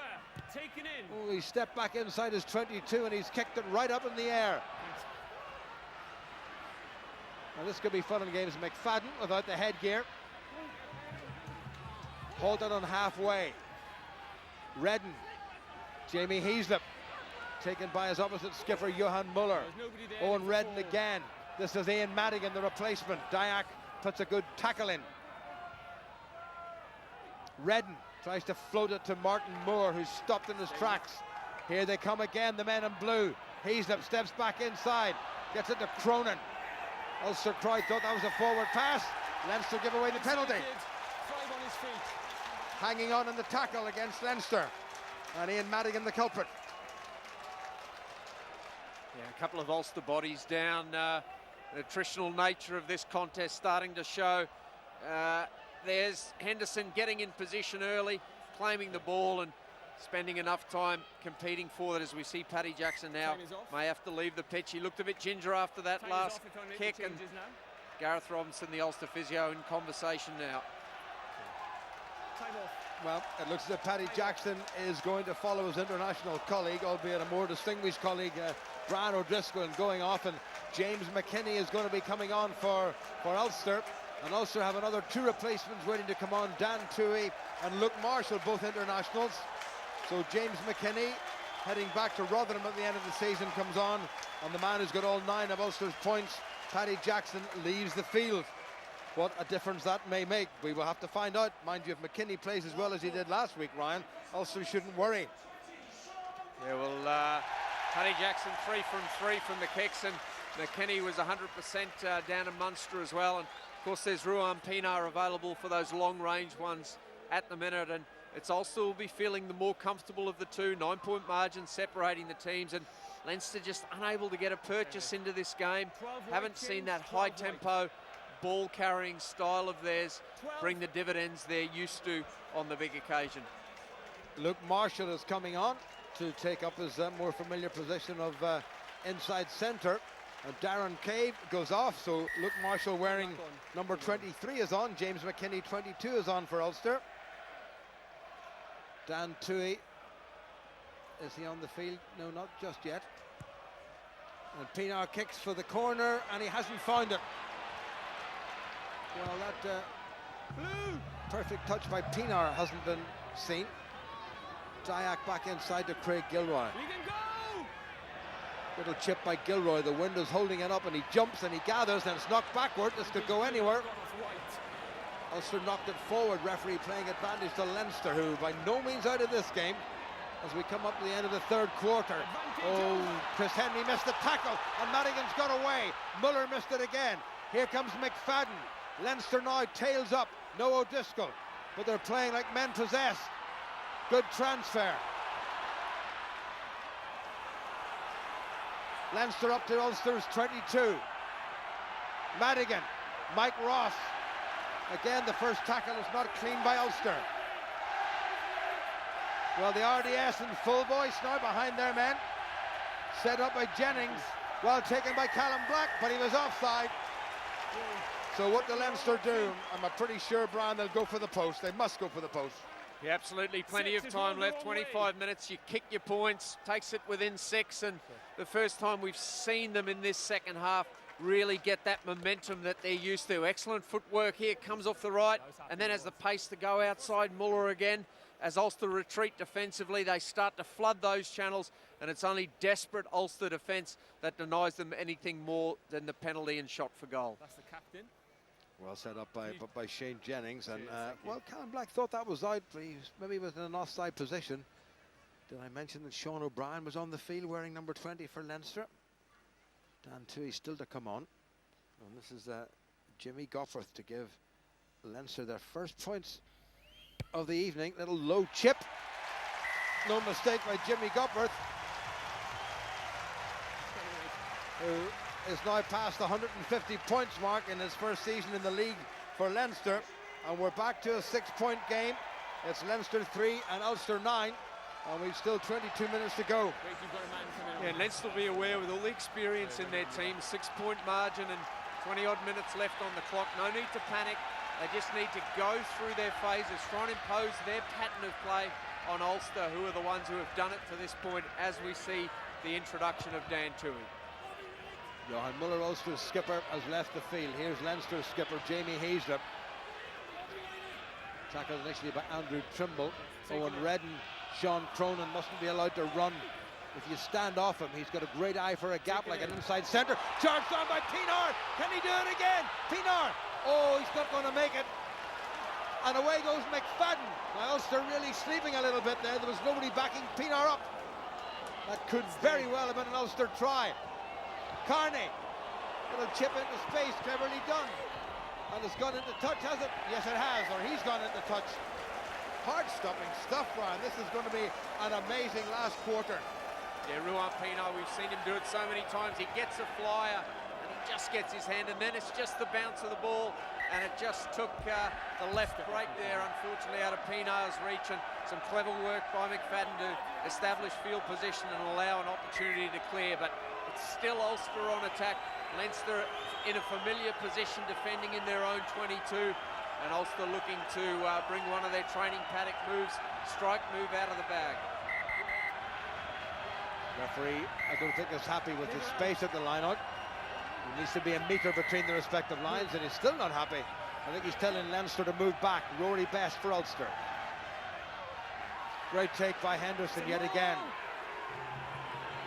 taken in. Oh, he stepped back inside his 22 and he's kicked it right up in the air. Now this could be fun and games. McFadden without the headgear. Halted on halfway. Redden. Jamie Heaslip. Taken by his opposite skipper, Johan Muller. Owen Redden again. This is Ian Madigan, the replacement. Dyack puts a good tackle in. Redden tries to float it to Martin Moore, who's stopped in his tracks. Here they come again, the men in blue. Heaslip steps back inside, gets it to Cronin. Ulster Croyd thought that was a forward pass. Leinster give away the penalty. Hanging on in the tackle against Leinster. And Ian Madigan the culprit. Yeah, a couple of Ulster bodies down. The attritional nature of this contest starting to show. There's Henderson getting in position early, claiming the ball and spending enough time competing for it, as we see Paddy Jackson now may have to leave the pitch. He looked a bit ginger after that last kick, and Gareth Robinson, the Ulster physio, in conversation now. Well, it looks as if Paddy Jackson is going to follow his international colleague, albeit a more distinguished colleague, Brian O'Driscoll, and going off, and James McKinney is going to be coming on for Ulster. And Ulster have another 2 replacements waiting to come on, Dan Toohey and Luke Marshall, both internationals. So James McKinney, heading back to Rotherham at the end of the season, comes on, and the man who's got all 9 of Ulster's points, Paddy Jackson, leaves the field. What a difference that may make, we will have to find out. Mind you, if McKinney plays as well as he did last week, Ryan, Ulster shouldn't worry. Yeah, well, Paddy Jackson 3 from 3 from the kicks, and McKinney was 100% down in Munster as well. And of course, there's Ruan Pinar available for those long-range ones at the minute, and it's Ulster will be feeling the more comfortable of the two. 9-point margin separating the teams, and Leinster just unable to get a purchase into this game. Haven't seen that high-tempo ball-carrying style of theirs bring the dividends they're used to on the big occasion. Luke Marshall is coming on to take up his more familiar position of inside centre. And Darren Cave goes off, so Luke Marshall wearing number 23 is on. James McKinney 22 is on for Ulster. Dan Toohey, is he on the field? No, not just yet. And Pinar kicks for the corner, and he hasn't found it. Well, that perfect touch by Pinar hasn't been seen. Dyack back inside to Craig Gilroy. Little chip by Gilroy, the wind is holding it up, and he jumps and he gathers, and it's knocked backward. This could go anywhere. Ulster knocked it forward, referee playing advantage to Leinster, who by no means out of this game as we come up to the end of the 3rd quarter. Oh, Chris Henry missed the tackle, and Madigan's got away. Muller missed it again. Here comes McFadden. Leinster now tails up, no O'Driscoll, but they're playing like men possessed. Good transfer. Leinster up to Ulster's 22. Madigan, Mike Ross. Again, the first tackle is not clean by Ulster. Well, the RDS in full voice now behind their men. Set up by Jennings. Well taken by Callum Black, but he was offside. So what do Leinster do? I'm pretty sure, Brian, they'll go for the post. They must go for the post. Yeah, absolutely. Plenty of time left. 25 minutes. You kick your points. Takes it within 6. And the first time we've seen them in this second half really get that momentum that they're used to. Excellent footwork here. Comes off the right and then has the pace to go outside. Muller again. As Ulster retreat defensively, they start to flood those channels, and it's only desperate Ulster defence that denies them anything more than the penalty and shot for goal. That's the captain. Well set up by Shane Jennings, and well, Callum Black thought that was out, but he maybe was in an offside position. Did I mention that Sean O'Brien was on the field wearing number 20 for Leinster? Dan Toohey still to come on, and this is Jimmy Gopperth to give Leinster their first points of the evening. Little low chip, no mistake by Jimmy Gopperth, who is now past the 150 points mark in his first season in the league for Leinster, and we're back to a 6-point game. It's Leinster 3 and Ulster 9, and we've still 22 minutes to go. Yeah, and Leinster will be aware with all the experience in their team, 6-point margin and 20-odd minutes left on the clock. No need to panic. They just need to go through their phases, try and impose their pattern of play on Ulster, who are the ones who have done it to this point, as we see the introduction of Dan Toohey. Johan Muller, Ulster's skipper, has left the field. Here's Leinster's skipper, Jamie Heaslip. Tackled initially by Andrew Trimble. Owen Redden, Sean Cronin mustn't be allowed to run. If you stand off him, he's got a great eye for a gap, like an inside centre. Charged on by Pinar. Can he do it again? Pinar. Oh, he's not going to make it. And away goes McFadden. Now Ulster really sleeping a little bit there. There was nobody backing Pinar up. That could very well have been an Ulster try. Carney. Little chip into space, cleverly done. And it's gone into touch, has it? Yes, it has, or he's gone into touch. Heart-stopping stuff, Brian. This is going to be an amazing last quarter. Yeah, Ruan Pinar, we've seen him do it so many times. He gets a flyer and he just gets his hand, and then it's just the bounce of the ball, and it just took the left break there, unfortunately, out of Pinar's reach, and some clever work by McFadden to establish field position and allow an opportunity to clear. But it's still Ulster on attack. Leinster in a familiar position, defending in their own 22, and Ulster looking to bring one of their training paddock moves, strike move, out of the bag. Referee, I don't think is happy with the space at the line-out. There needs to be a metre between the respective lines, and he's still not happy. I think he's telling Leinster to move back. Rory Best for Ulster. Great take by Henderson yet again.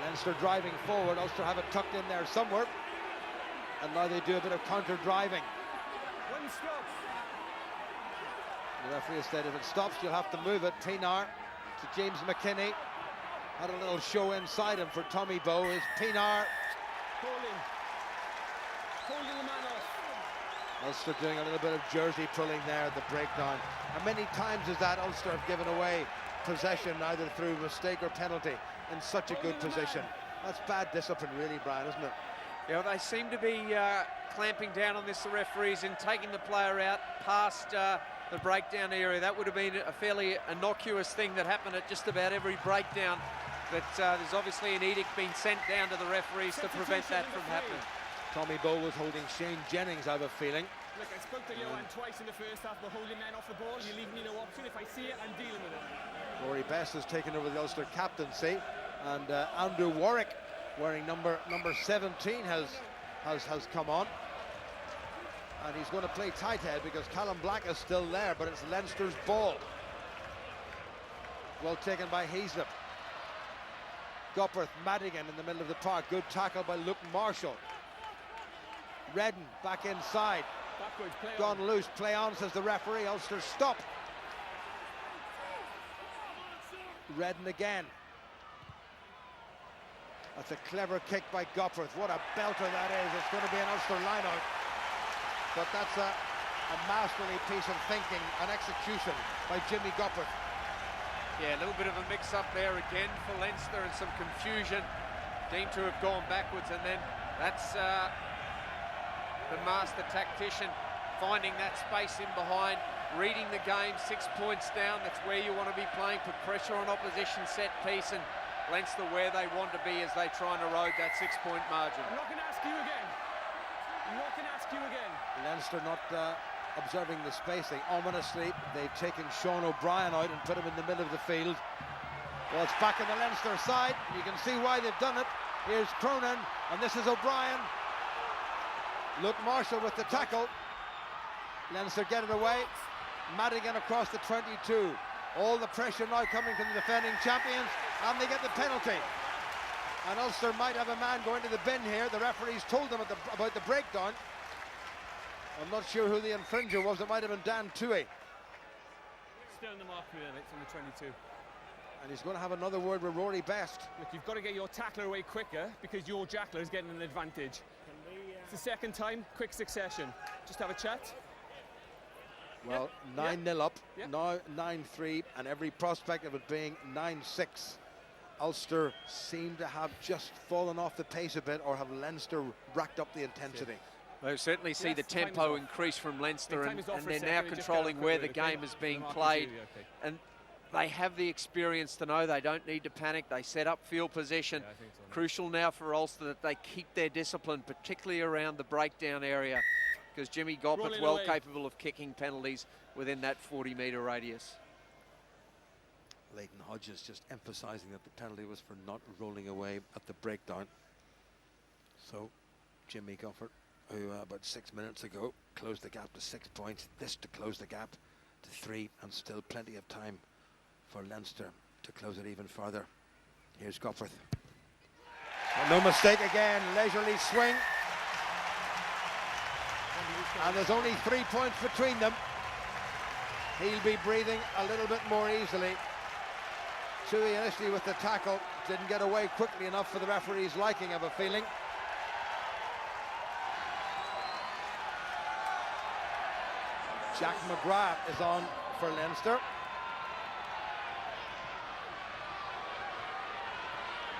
Leinster driving forward. Ulster have it tucked in there somewhere. And now they do a bit of counter-driving. The referee has said if it stops, you'll have to move it. Pinar to James McKinney. Had a little show inside him for Tommy Bowe. Is Pinar. Holding the man off. Ulster doing a little bit of jersey pulling there at the breakdown. How many times is that Ulster have given away possession either through mistake or penalty in such a good position? That's bad discipline really, Brian, isn't it? Yeah, they seem to be clamping down on this, the referees, in taking the player out past the breakdown area. That would have been a fairly innocuous thing that happened at just about every breakdown. But there's obviously an edict being sent down to the referees to prevent that from happening. Tommy Bowe was holding Shane Jennings, I have a feeling. Look, I spoke to Johan twice in the first half, but holding men off the ball, you leave me no option. If I see it, I'm dealing with it. Rory Best has taken over the Ulster captaincy, and Andrew Warwick, wearing number 17, has come on. And he's going to play tight head because Callum Black is still there, but it's Leinster's ball. Well taken by Heaslip. Gopperth, Madigan in the middle of the park. Good tackle by Luke Marshall. Redden back inside. Gone loose. Play on, says the referee. Ulster stop. Redden again. That's a clever kick by Gopperth. What a belter that is. It's going to be an Ulster line-out. But that's a masterly piece of thinking and execution by Jimmy Gopperth. Yeah, a little bit of a mix-up there again for Leinster and some confusion. Deemed to have gone backwards, and then that's the master tactician finding that space in behind, reading the game, 6 points down. That's where you want to be playing, put pressure on opposition set piece, and Leinster where they want to be as they try and erode that 6-point margin. I'm not going to ask you again. I'm not going to ask you again. Leinster not observing the spacing. Ominously, they've taken Sean O'Brien out and put him in the middle of the field. Well, it's back on the Leinster side. You can see why they've done it. Here's Cronin, and this is O'Brien. Luke Marshall with the tackle. Leinster get it away. Madigan across the 22. All the pressure now coming from the defending champions, and they get the penalty. And Ulster might have a man going to the bin here. The referees told them about the breakdown. I'm not sure who the infringer was. It might have been Dan Toohey. Still in the mark here, it's on the 22. And he's going to have another word with Rory Best. Look, you've got to get your tackler away quicker because your jackler is getting an advantage. It's the second time, quick succession. Just have a chat. Well, 9-0 up, now 9-3, and every prospect of it being 9-6. Ulster seem to have just fallen off the pace a bit, or have Leinster racked up the intensity? They certainly see the tempo increase from Leinster, and they're now controlling where the game is being played. And they have the experience to know they don't need to panic. They set up field position. Crucial now for Ulster that they keep their discipline, particularly around the breakdown area, because Jimmy Gopperth well capable of kicking penalties within that 40-metre radius. Leighton Hodges just emphasising that the penalty was for not rolling away at the breakdown. So Jimmy Gufford, who about 6 minutes ago closed the gap to 6 points. This to close the gap to 3, and still plenty of time for Leinster to close it even further. Here's Gufford. No mistake again, leisurely swing. And there's only 3 points between them. He'll be breathing a little bit more easily. Tui initially with the tackle, didn't get away quickly enough for the referee's liking, of a feeling. Jack McGrath is on for Leinster.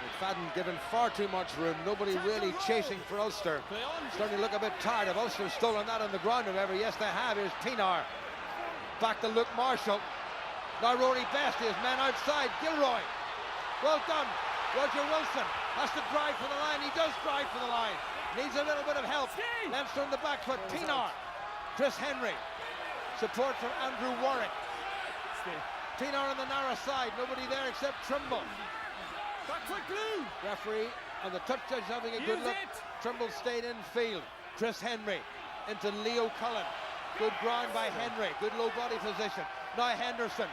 McFadden given far too much room, nobody really chasing for Ulster. Starting to look a bit tired. Have Ulster stolen that on the ground, however? Yes, they have. Here's Pienaar. Back to Luke Marshall. Now Rory Best, his man outside. Gilroy. Well done. Roger Wilson has to drive for the line. He does drive for the line. Needs a little bit of help. Leinster on the back foot. Pienaar. Chris Henry. Support from Andrew Warwick. Pienaar on the narrow side. Nobody there except Trimble. Back foot glue. Referee and the touch judge having a good look. Trimble stayed in field. Chris Henry into Leo Cullen. Good ground by Henry. Good low body position. Now Henderson.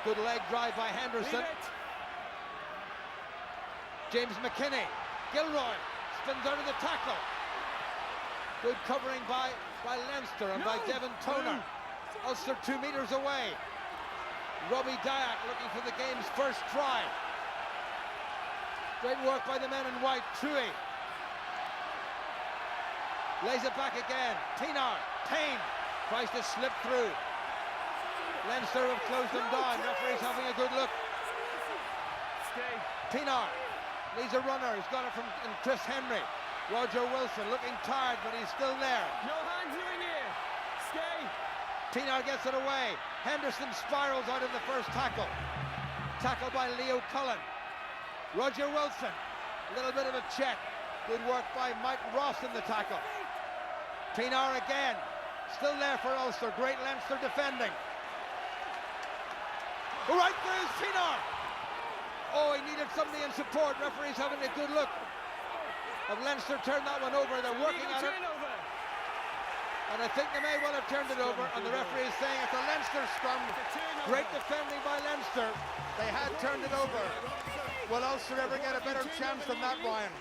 Good leg drive by Henderson. James McKinney. Gilroy spins out of the tackle. Good covering by Leinster and by Devin Toner. Ulster 2 meters away. Robbie Dyack looking for the game's first try. Great work by the men in white. Tui lays it back again. Pienaar. Payne tries to slip through. Leinster have closed them down. Referee's having a good look. Pienaar needs a runner. He's got it from Chris Henry. Roger Wilson looking tired, but he's still there. No hands in here. Stay. Pienaar gets it away. Henderson spirals out of the first tackle. Tackle by Leo Cullen. Roger Wilson. A little bit of a check. Good work by Mike Ross in the tackle. Pienaar again. Still there for Ulster. Great Leinster defending. Right there's Pienaar. Oh, he needed somebody in support. Referee's having a good look. Have Leinster turned that one over? They're working at it. And I think they may well have turned it over. And the referee is saying it's a Leinster scrum. Great defending by Leinster. They had turned it over. Will Ulster ever get a better chance than that, Ryan?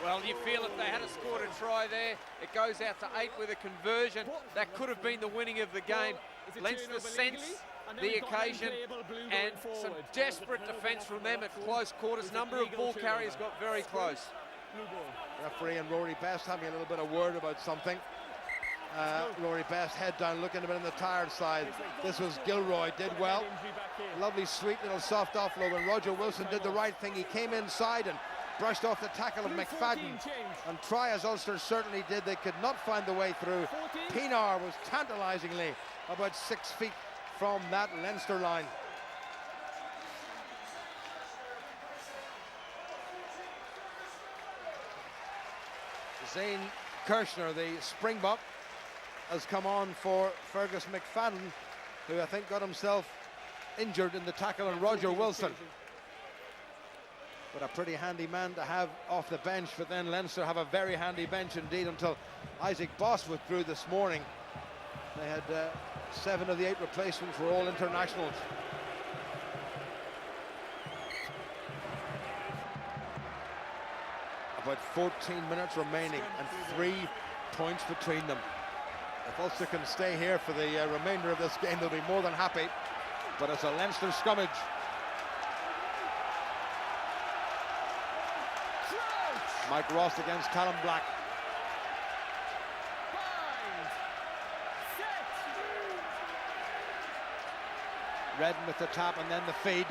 Well, you feel if they had scored a try there, it goes out to 8 with a conversion. That could have been the winning of the game. Leinster sense the occasion and some desperate defence from them at close quarters. Number of ball carriers got very close. Referee and Rory Best having a little bit of word about something. Rory Best head down, looking a bit on the tired side. This was Gilroy, did well. Lovely sweet little soft offload, and Roger Wilson did the right thing. He came inside and brushed off the tackle of McFadden. And try as Ulster certainly did, they could not find the way through. Pienaar was tantalisingly about 6 feet from that Leinster line. Zane Kirshner, the Springbok, has come on for Fergus McFadden, who I think got himself injured in the tackle on Roger Wilson. But a pretty handy man to have off the bench, but then Leinster have a very handy bench indeed until Isaac Boss withdrew this morning. They had 7 of the 8 replacements were all internationals. About 14 minutes remaining and 3 points between them. If Ulster can stay here for the remainder of this game, they'll be more than happy. But it's a Leinster scrummage. Mike Ross against Callum Black. Redden with the tap and then the feed.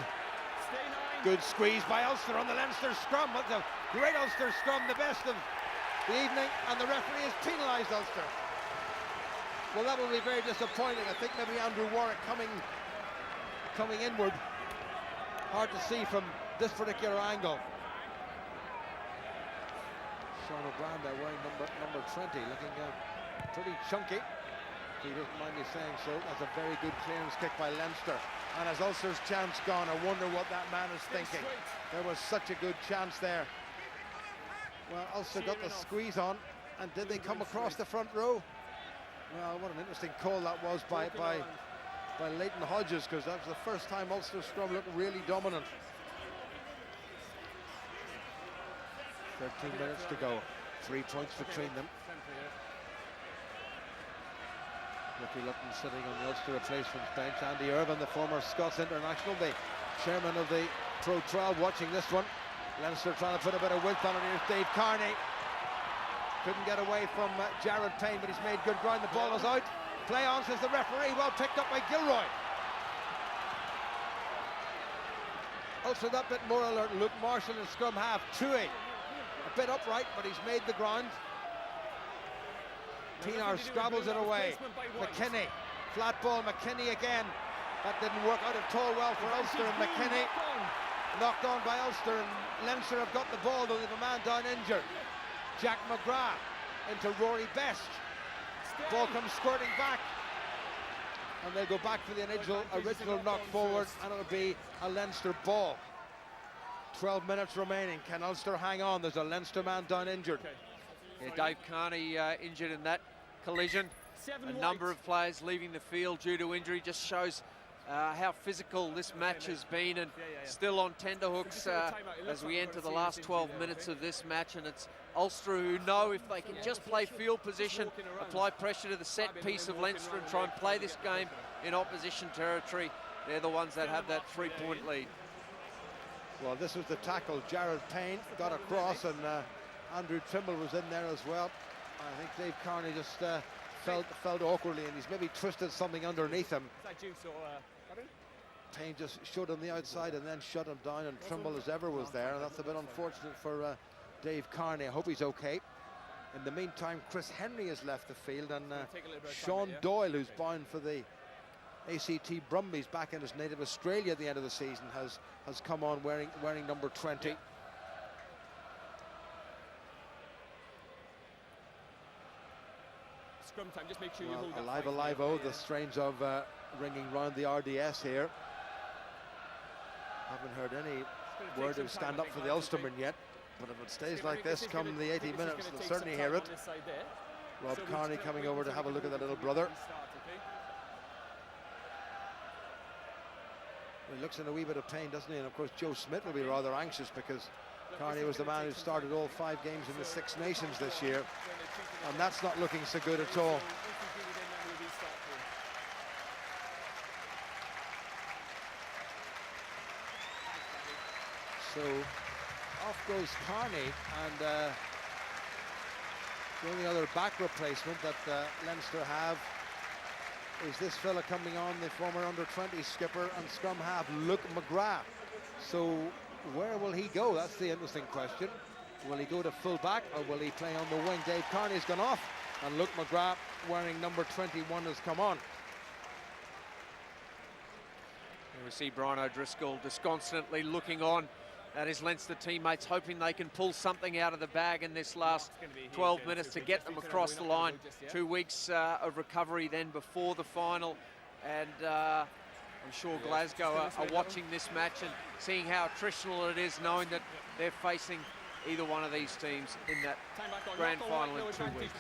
Good squeeze by Ulster on the Leinster scrum. What's a great Ulster scrum, the best of the evening, and the referee has penalised Ulster. Well, that will be very disappointing. I think maybe Andrew Warwick coming inward. Hard to see from this particular angle. Sean O'Brien there wearing number 20, looking pretty chunky. He doesn't mind me saying so. That's a very good clearance kick by Leinster. And as Ulster's chance gone, I wonder what that man is thinking. There was such a good chance there. Well, Ulster got the squeeze on, and did they come across the front row? Well, what an interesting call that was by Leighton Hodges, because that was the first time Ulster scrum looked really dominant. 13 minutes to go, 3 points between them. Ricky Lutton sitting on the Ulster replacements bench. Andy Irvine, the former Scots international, the chairman of the Pro12, watching this one. Leinster trying to put a bit of width on it. Here's Dave Carney. Couldn't get away from Jared Payne, but he's made good ground. The ball is out. Play on, says the referee. Well picked up by Gilroy. Ulster that bit more alert. Luke Marshall in scrum half. Tui a bit upright, but he's made the ground. Pinar scrabbles it away. McKinney, flat ball, McKinney again. That didn't work out at all well for Ulster, and McKinney knocked on by Ulster, and Leinster have got the ball, though they have a man down injured. Jack McGrath into Rory Best. Ball comes squirting back, and they'll go back for the original knock forward, and it'll be a Leinster ball. 12 minutes remaining. Can Ulster hang on? There's a Leinster man down injured. Yeah, Dave Carney injured in that collision. A number of players leaving the field due to injury. Just shows how physical this match has been, and still on tenterhooks as we enter the last 12 minutes of this match. And it's Ulster who know if they can just play field position, apply pressure to the set piece of Leinster and try and play this game in opposition territory, they're the ones that have that 3-point lead. Well, this was the tackle. Jared Payne got across, and Andrew Trimble was in there as well. I think Dave Carney just felt awkwardly, and he's maybe twisted something underneath him. Payne just showed on the outside and then shut him down, and Trimble as ever was there, and that's a bit unfortunate for Dave Carney. I hope he's okay. In the meantime, Chris Henry has left the field, and Sean Doyle, who's bound for the ACT Brumbies back in his native Australia at the end of the season, has come on wearing number 20. Scrum time, just make sure you hold alive, the strains of ringing round the RDS here. Haven't heard any word of stand up for the Ulstermen yet, but if it stays like this come the 80 minutes, they'll certainly hear it. Rob Carney coming over to have a look at that little brother. He looks in a wee bit of pain, doesn't he? And of course Joe Smith will be rather anxious, because Carney was the man who started all 5 games in the Six Nations this year, and that's not looking so good at all. So off goes Carney, and the only other back replacement that Leinster have is this fella coming on, the former under-20 skipper and scrum half, Luke McGrath. So where will he go? That's the interesting question. Will he go to full back, or will he play on the wing? Dave Carney's gone off, and Luke McGrath, wearing number 21, has come on. Here we see Brian O'Driscoll disconsolately looking on at his Leinster teammates, hoping they can pull something out of the bag in this last 12 minutes to get them across the line. 2 weeks of recovery then before the final, and I'm sure Glasgow are watching this match and seeing how attritional it is, knowing that they're facing either one of these teams in that grand final in 2 weeks.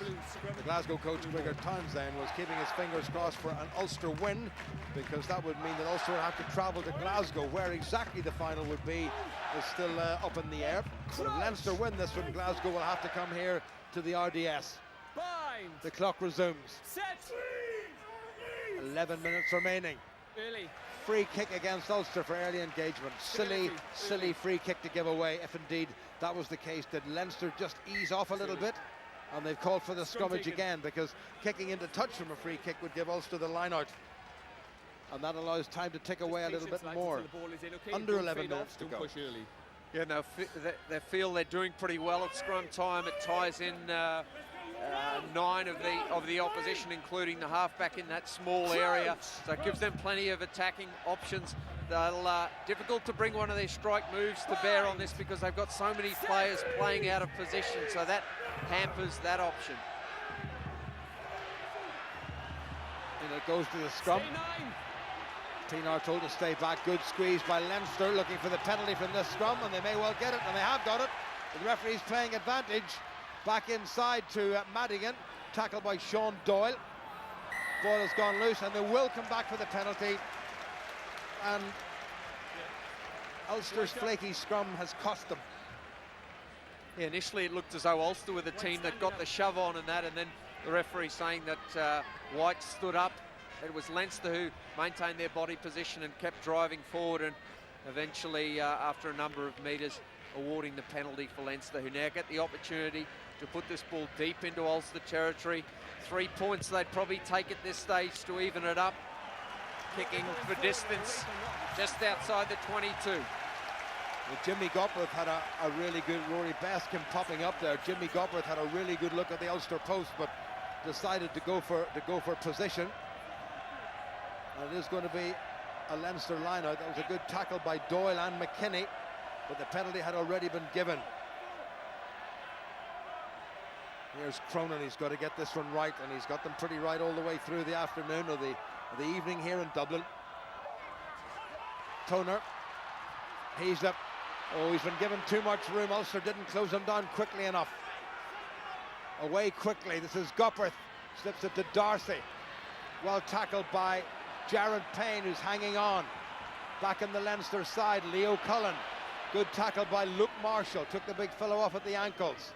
The Glasgow coach, Wigger Townsend, was keeping his fingers crossed for an Ulster win, because that would mean that Ulster would have to travel to Glasgow. Where exactly the final would be is still up in the air. But if Leinster win this one, Glasgow will have to come here to the RDS. The clock resumes. 11 minutes remaining. Free kick against Ulster for early engagement. Silly free kick to give away, if indeed that was the case. Did Leinster just ease off a little bit? And they've called for the scrummage again, because kicking into touch from a free kick would give Ulster the line out. And that allows time to tick away a little bit more. Under 11 minutes to go. Yeah, no, they feel they're doing pretty well at scrum time. It ties in 9 of the opposition, including the halfback in that small area. So it gives them plenty of attacking options. They'll difficult to bring one of their strike moves to bear on this, because they've got so many players playing out of position. So that hampers that option. And it goes to the scrum. Pinar told to stay back. Good squeeze by Leinster, looking for the penalty from this scrum, and they may well get it, and they have got it. The referee's playing advantage. Back inside to Madigan. Tackled by Sean Doyle. Ball has gone loose and they will come back for the penalty. And Ulster's flaky scrum has cost them. Yeah, initially it looked as though Ulster were the team that got the shove on and that, and then the referee saying that White stood up. It was Leinster who maintained their body position and kept driving forward, and eventually, after a number of metres, awarding the penalty for Leinster, who now get the opportunity to put this ball deep into Ulster territory. 3 points they'd probably take at this stage to even it up. Kicking for distance just outside the 22. Well, Jimmy Gopworth had a really good, Rory Baskin popping up there. Jimmy Gopworth had a really good look at the Ulster post, but decided to go for position. And it is going to be a Leinster line-out. That was a good tackle by Doyle and McKinney, but the penalty had already been given. Here's Cronin. He's got to get this one right, and he's got them pretty right all the way through the afternoon or the evening here in Dublin. Toner. Heaslip. Oh, he's been given too much room. Ulster didn't close him down quickly enough. Away quickly. This is Gopworth. Slips it to Darcy. Well tackled by Jared Payne, who's hanging on. Back in the Leinster side, Leo Cullen. Good tackle by Luke Marshall. Took the big fellow off at the ankles.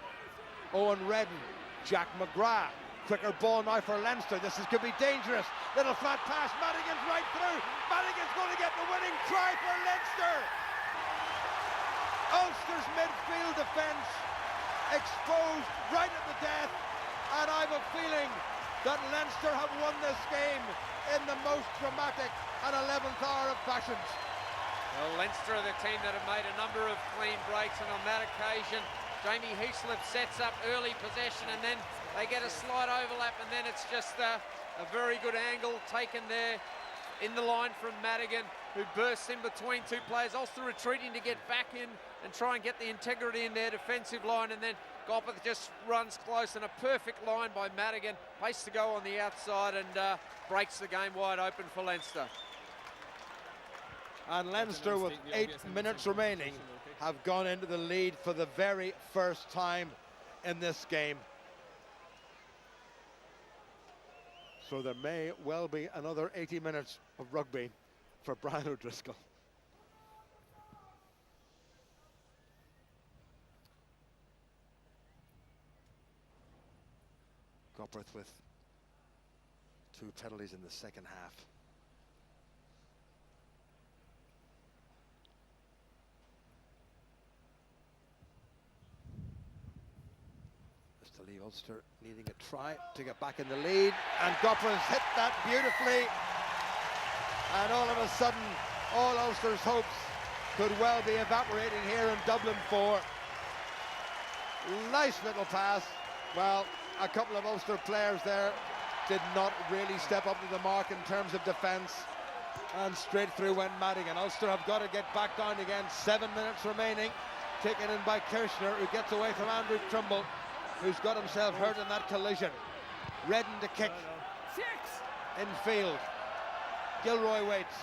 Owen Redden. Jack McGrath. Quicker ball now for Leinster. This could be dangerous. Little flat pass. Madigan's right through. Madigan's going to get the winning try for Leinster. Ulster's midfield defence exposed right at the death, and I've a feeling that Leinster have won this game in the most dramatic and 11th hour of fashions. Well, Leinster are the team that have made a number of clean breaks, and on that occasion Jamie Heaslip sets up early possession, and then they get a slight overlap, and then it's just a very good angle taken there in the line from Madigan, who bursts in between two players. Ulster retreating to get back in and try and get the integrity in their defensive line, and then Gopworth just runs close, and a perfect line by Madigan. Pace to go on the outside and breaks the game wide open for Leinster. And Leinster, with 8 minutes remaining, have gone into the lead for the very first time in this game. So there may well be another 80 minutes of rugby for Brian O'Driscoll. Gopworth with 2 penalties in the second half. Just to leave Ulster needing a try to get back in the lead, and Gopworth hit that beautifully, and all of a sudden all Ulster's hopes could well be evaporating here in Dublin 4. Nice little pass. Well, a couple of Ulster players there did not really step up to the mark in terms of defence, and straight through went Madigan. Ulster have got to get back down again. 7 minutes remaining, taken in by Kirshner, who gets away from Andrew Trimble, who's got himself hurt in that collision. Redden to kick. Infield. Gilroy waits.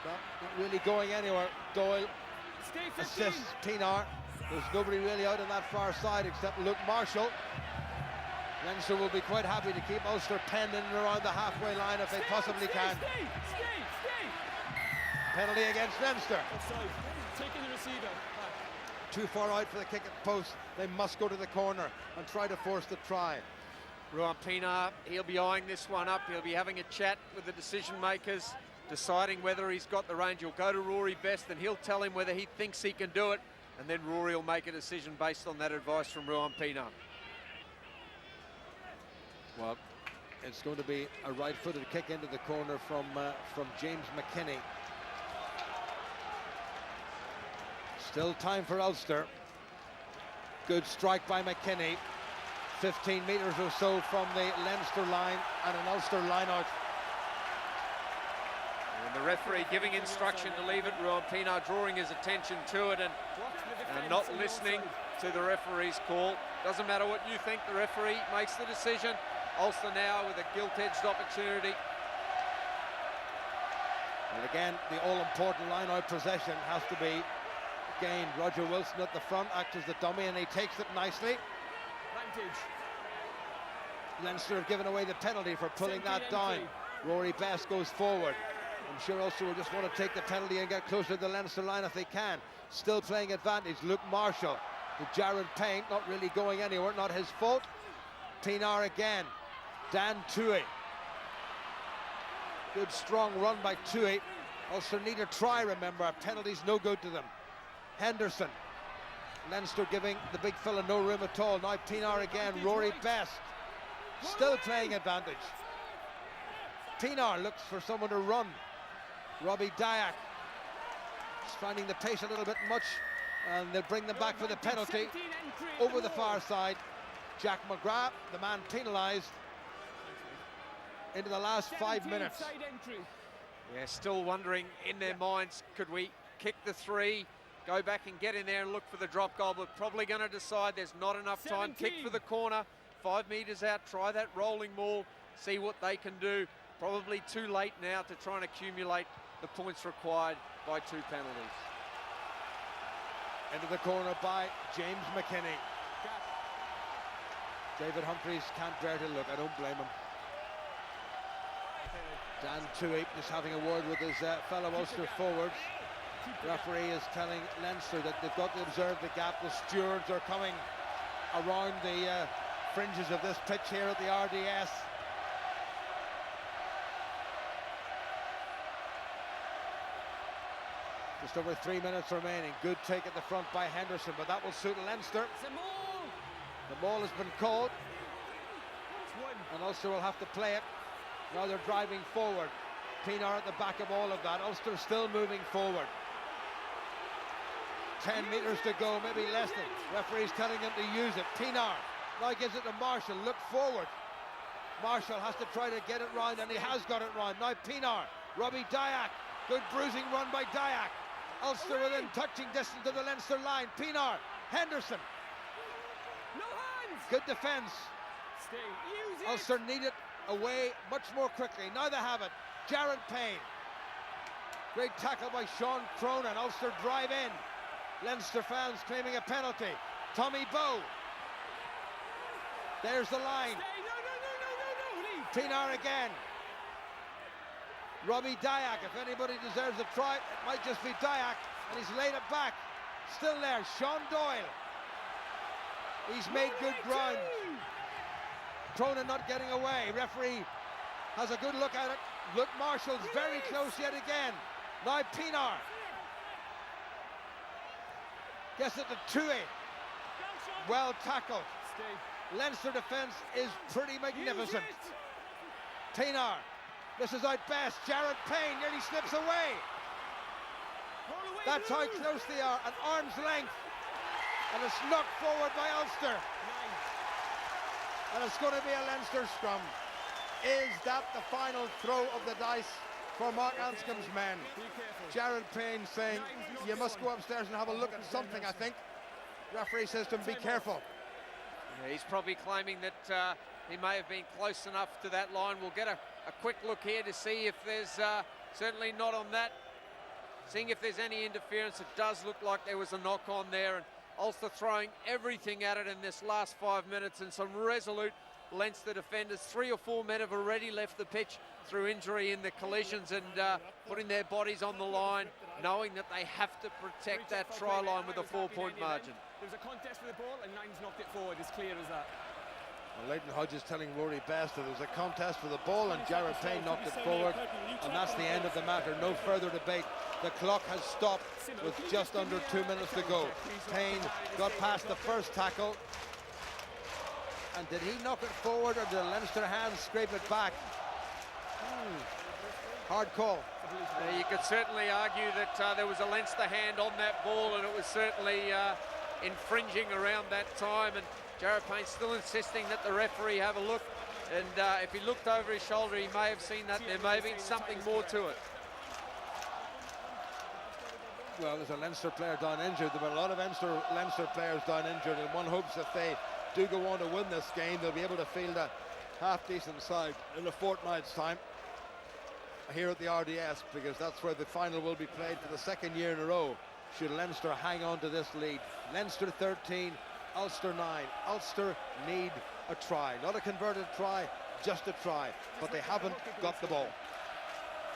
Not really going anywhere. Doyle assists Pinar. There's nobody really out on that far side except Luke Marshall. Leinster will be quite happy to keep Ulster penned in and around the halfway line if they possibly can. Penalty against Leinster. Taking the receiver. Too far out for the kick at post. They must go to the corner and try to force the try. Ruan Pinar, he'll be eyeing this one up. He'll be having a chat with the decision makers, deciding whether he's got the range. He'll go to Rory Best and he'll tell him whether he thinks he can do it, and then Rory will make a decision based on that advice from Ruan Pinar. Well, it's going to be a right-footed kick into the corner from James McKinney. Still time for Ulster. Good strike by McKinney. 15 metres or so from the Leinster line, and an Ulster line-out. And the referee giving instruction to leave it. Ruan Pinar drawing his attention to it and not listening to the referee's call. Doesn't matter what you think, the referee makes the decision. Ulster now with a gilt-edged opportunity. And again, the all-important line-out possession has to be gained. Roger Wilson at the front acts as the dummy, and he takes it nicely. Advantage. Leinster have given away the penalty for pulling that down. Rory Best goes forward. I'm sure Ulster will just want to take the penalty and get closer to the Leinster line if they can. Still playing advantage. Luke Marshall to Jared Payne, not really going anywhere, not his fault. Pinar again. Dan Tui. Good strong run by Tui. Ulster need a try, remember. Penalties no good to them. Henderson. Leinster giving the big fella no room at all. Now Pinar again. Rory Best. Still playing advantage. Pinar looks for someone to run. Robbie Dyack is finding the pace a little bit much, and they'll bring them back for the penalty. Over the far side, Jack McGrath, the man penalised, into the last 5 minutes. Yeah, still wondering in their minds, could we kick the three, go back and get in there and look for the drop goal, but probably going to decide there's not enough time. Kick for the corner, 5 metres out, try that rolling maul, see what they can do. Probably too late now to try and accumulate the points required by 2 penalties. Into the corner by James McKinney. David Humphreys can't bear to look, I don't blame him. Dan Tui just having a word with his fellow Ulster forwards. The referee is telling Leinster that they've got to observe the gap. The stewards are coming around the fringes of this pitch here at the RDS. Just over 3 minutes remaining. Good take at the front by Henderson, but that will suit Leinster. The ball has been called, and Ulster will have to play it. Now they're driving forward. Pinar at the back of all of that. Ulster still moving forward. 10 metres to go, maybe less than. Referee's telling him to use it. Pinar now gives it to Marshall. Look forward. Marshall has to try to get it round, and he has got it round. Now Pinar. Robbie Dyack. Good bruising run by Dyack. Ulster within touching distance of the Leinster line. Pinar. Henderson. No hands. Good defence. Stay. Use it. Ulster need it away much more quickly. Now they have it. Jared Payne. Great tackle by Sean Cronin. Ulster drive in. Leinster fans claiming a penalty. Tommy Bowe. There's the line. No. Pinar again. Robbie Dyack. If anybody deserves a try, it might just be Dyack. And he's laid it back. Still there. Sean Doyle. He's made good ground. Cronin not getting away. Referee has a good look at it. Luke Marshall's very close yet again. Now Pinar. Gets it to Tui. Well tackled. Leinster defence is pretty magnificent. Pinar. This is out best. Jared Payne nearly slips away. That's how close they are. An arm's length. And it's knocked forward by Ulster. And it's going to be a Leinster scrum. Is that the final throw of the dice for Mark Anscombe's men? Jared Payne saying, you must go upstairs and have a look at something, I think. Referee says to him, be careful. Yeah, he's probably claiming that he may have been close enough to that line. We'll get a quick look here to see if there's certainly not on that. Seeing if there's any interference. It does look like there was a knock on there, and Ulster throwing everything at it in this last 5 minutes, and some resolute Leinster defenders. 3 or 4 men have already left the pitch through injury in the collisions, and putting their bodies on the line, knowing that they have to protect that try line with a 4-point margin. There was a contest for the ball, and Nines knocked it forward, as clear as that. Well, Leighton Hodge is telling Rory Best that there was a contest for the ball and Jared Payne knocked it forward, and that's the end of the matter. No further debate. The clock has stopped with just under 2 minutes to go. Payne got past the first tackle, and did he knock it forward, or did the Leinster hands scrape it back? Hard call. You could certainly argue that there was a Leinster hand on that ball, and it was certainly infringing around that time, and Jared Payne still insisting that the referee have a look, and if he looked over his shoulder, he may have seen that there may have been something more to it. Well, there's a Leinster player down injured. There were a lot of Leinster players down injured, and one hopes if they do go on to win this game, they'll be able to field a half-decent side in a fortnight's time here at the RDS, because that's where the final will be played for the 2nd year in a row. should Leinster hang on to this lead. Leinster 13, Ulster 9. Ulster need a try, not a converted try, just a try, but they haven't got the ball.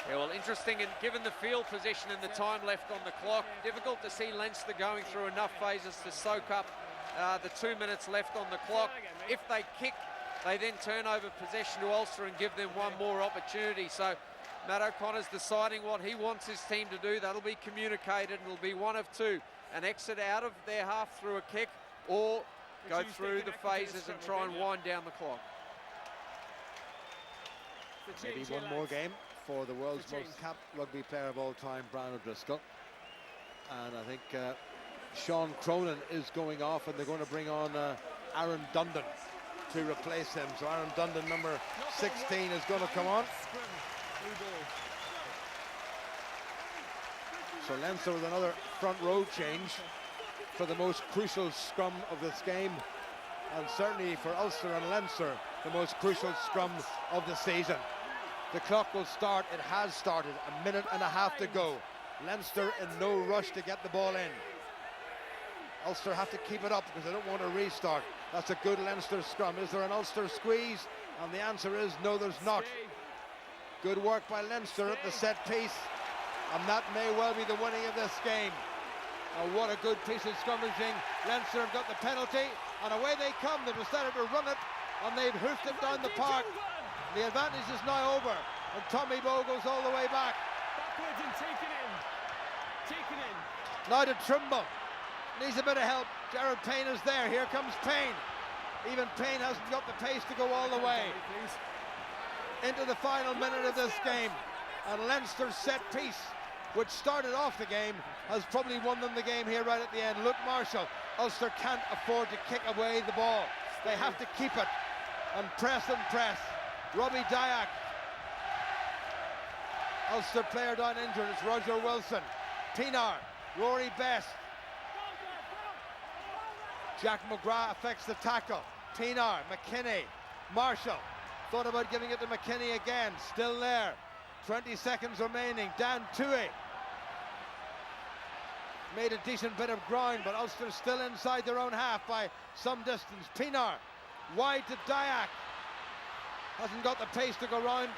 Yeah, well, interesting, and given the field position and the time left on the clock, difficult to see Leinster going through enough phases to soak up the 2 minutes left on the clock. If they kick, they then turn over possession to Ulster and give them one more opportunity. So Matt O'Connor's deciding what he wants his team to do. That'll be communicated, and it'll be one of two: an exit out of their half through a kick, or go through the phases and try and wind down the clock. Maybe one more game for the world's most capped rugby player of all time, Brian O'Driscoll. And I think Sean Cronin is going off, and they're going to bring on Aaron Dundon to replace him. So Aaron Dundon, number 16, is going to come on. So Leinster with another front row change for the most crucial scrum of this game, and certainly for Ulster and Leinster, the most crucial scrum of the season. The clock will start. It has started. A minute and a half to go. Leinster in no rush to get the ball in. Ulster have to keep it up because they don't want to restart. That's a good Leinster scrum. Is there an Ulster squeeze? And the answer is no, there's not. Good work by Leinster at the set piece, and that may well be the winning of this game. What a good piece of scrummaging. Leinster have got the penalty, and away they come. They've decided to run it, and they've hoofed it down the park. The advantage is now over, and Tommy Bowe goes all the way back. Backwards and taken in. Taken in. Now to Trimble. Needs a bit of help. Jared Payne is there. Here comes Payne. Even Payne hasn't got the pace to go all the way. Into the final minute of this game. And Leinster's set piece, which started off the game, has probably won them the game here right at the end. Luke Marshall. Ulster can't afford to kick away the ball. They have to keep it and press and press. Robbie Dyack. Ulster player down injured. It's Roger Wilson. Pienaar. Rory Best. Jack McGrath affects the tackle. Pienaar. McKinney. Marshall. Thought about giving it to McKinney again. Still there. 20 seconds remaining. Dan Toohey made a decent bit of ground, but Ulster still inside their own half by some distance. Pienaar wide to Dyack. Hasn't got the pace to go round.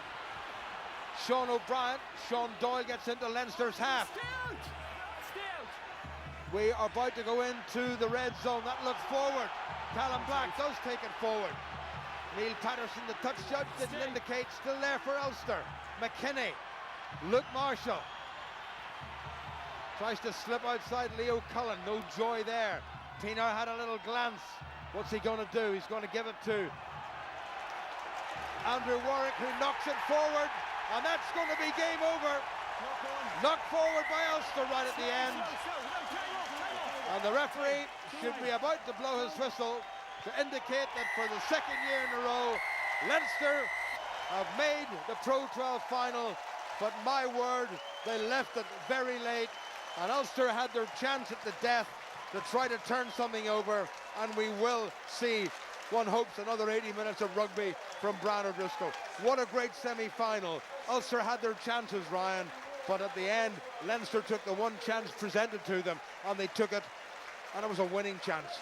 Sean O'Brien. Sean Doyle gets into Leinster's half. We are about to go into the red zone. That looks forward. Callum Black does take it forward. Neil Patterson, the touch judge, didn't indicate. Still there for Ulster. McKinney. Luke Marshall. Tries to slip outside Leo Cullen. No joy there. Pienaar had a little glance. What's he going to do? He's going to give it to Andrew Warwick, who knocks it forward. And that's going to be game over. Knocked forward by Ulster right at the end. And the referee should be about to blow his whistle to indicate that for the second year in a row, Leinster have made the Pro12 final. But my word, they left it very late. And Ulster had their chance at the death to try to turn something over. And we will see, one hopes, another 80 minutes of rugby from Brian O'Driscoll. What a great semi-final. Ulster had their chances, Ryan. But at the end, Leinster took the one chance presented to them, and they took it, and it was a winning chance.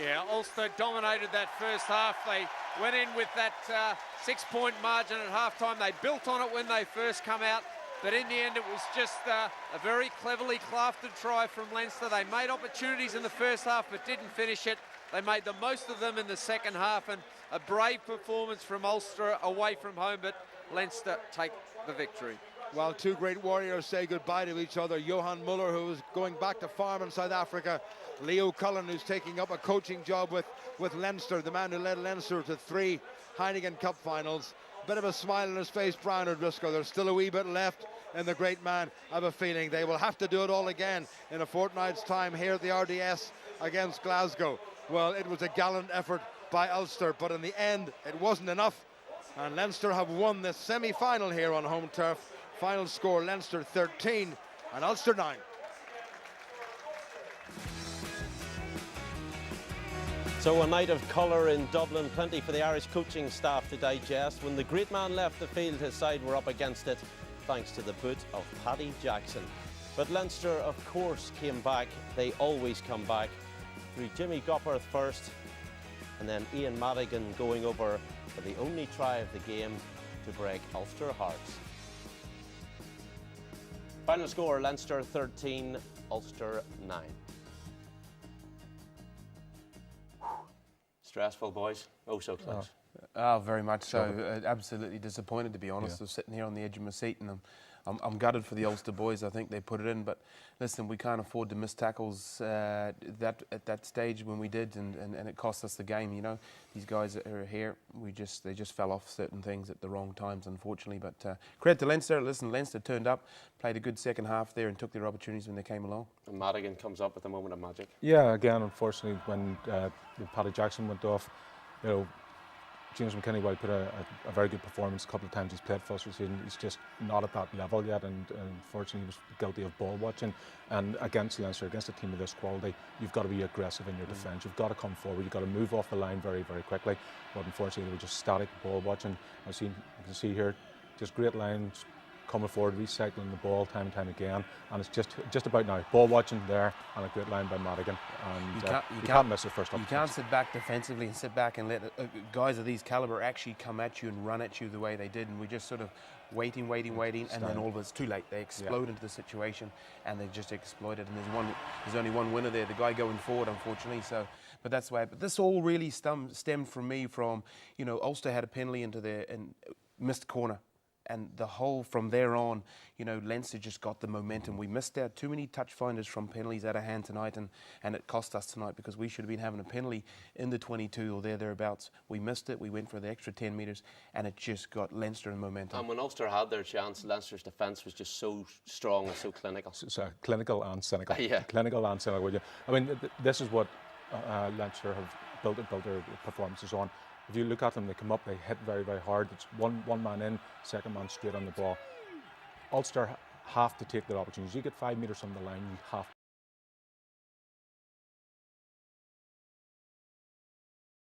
Yeah, Ulster dominated that first half. They went in with that 6-point margin at halftime. They built on it when they first come out, but in the end, it was just a very cleverly crafted try from Leinster. They made opportunities in the first half, but didn't finish it. They made the most of them in the second half, and a brave performance from Ulster away from home, but Leinster take the victory. Well, two great warriors say goodbye to each other. Johan Muller, who is going back to farm in South Africa. Leo Cullen, who's taking up a coaching job with Leinster, the man who led Leinster to 3 Heineken Cup finals. Bit of a smile on his face, Brian O'Driscoll. There's still a wee bit left in the great man. I have a feeling they will have to do it all again in a fortnight's time here at the RDS against Glasgow. Well, it was a gallant effort by Ulster, but in the end, it wasn't enough. And Leinster have won this semi-final here on home turf. Final score, Leinster 13 and Ulster 9. So a night of colour in Dublin, plenty for the Irish coaching staff to digest. When the great man left the field, his side were up against it, thanks to the boot of Paddy Jackson. But Leinster, of course, came back. They always come back. Through Jimmy Gopperth first, and then Ian Madigan going over for the only try of the game to break Ulster hearts. Final score, Leinster 13, Ulster 9. Stressful, boys. Oh, so close. Oh, very much so. Absolutely disappointed, to be honest. I was sitting here on the edge of my seat, and I'm gutted for the Ulster boys. I think they put it in, but listen, we can't afford to miss tackles at that stage when we did, and it cost us the game. You know, these guys that are here, they just fell off certain things at the wrong times, unfortunately. But credit to Leinster. Listen, Leinster turned up, played a good second half there, and took their opportunities when they came along. And Madigan comes up with a moment of magic. Yeah, again, unfortunately, when Paddy Jackson went off, you know, James McKinney, while put a very good performance a couple of times he's played for us this season, he's just not at that level yet, and unfortunately he was guilty of ball watching. And against Leinster, against a team of this quality, you've got to be aggressive in your defence. You've got to come forward. You've got to move off the line very, very quickly. But unfortunately, they were just static ball watching. You can see here, just great lines coming forward, recycling the ball time and time again, and it's just about now. Ball watching there, and a great line by Madigan, and you can't miss the first opportunity. You can't sit back defensively and sit back and let guys of these calibre actually come at you and run at you the way they did, and we just sort of waiting, and then all of it's too late. They explode into the situation, and they just exploit it, and there's only one winner there, the guy going forward, unfortunately. So, but that's why. But this all really stemmed from me from, you know, Ulster had a penalty into their and missed corner. And the whole, from there on, you know, Leinster just got the momentum. We missed out too many touch finders from penalties out of hand tonight, and it cost us tonight because we should have been having a penalty in the 22 or thereabouts. We missed it. We went for the extra 10 metres, and it just got Leinster in momentum. And when Ulster had their chance, Leinster's defence was just so strong and so clinical. So clinical and cynical. Yeah. Clinical and cynical. I mean, this is what Leinster have built their performances on. If you look at them, they come up, they hit very, very hard. It's one man in, second man straight on the ball. Ulster have to take their opportunities. You get 5 metres from the line, you have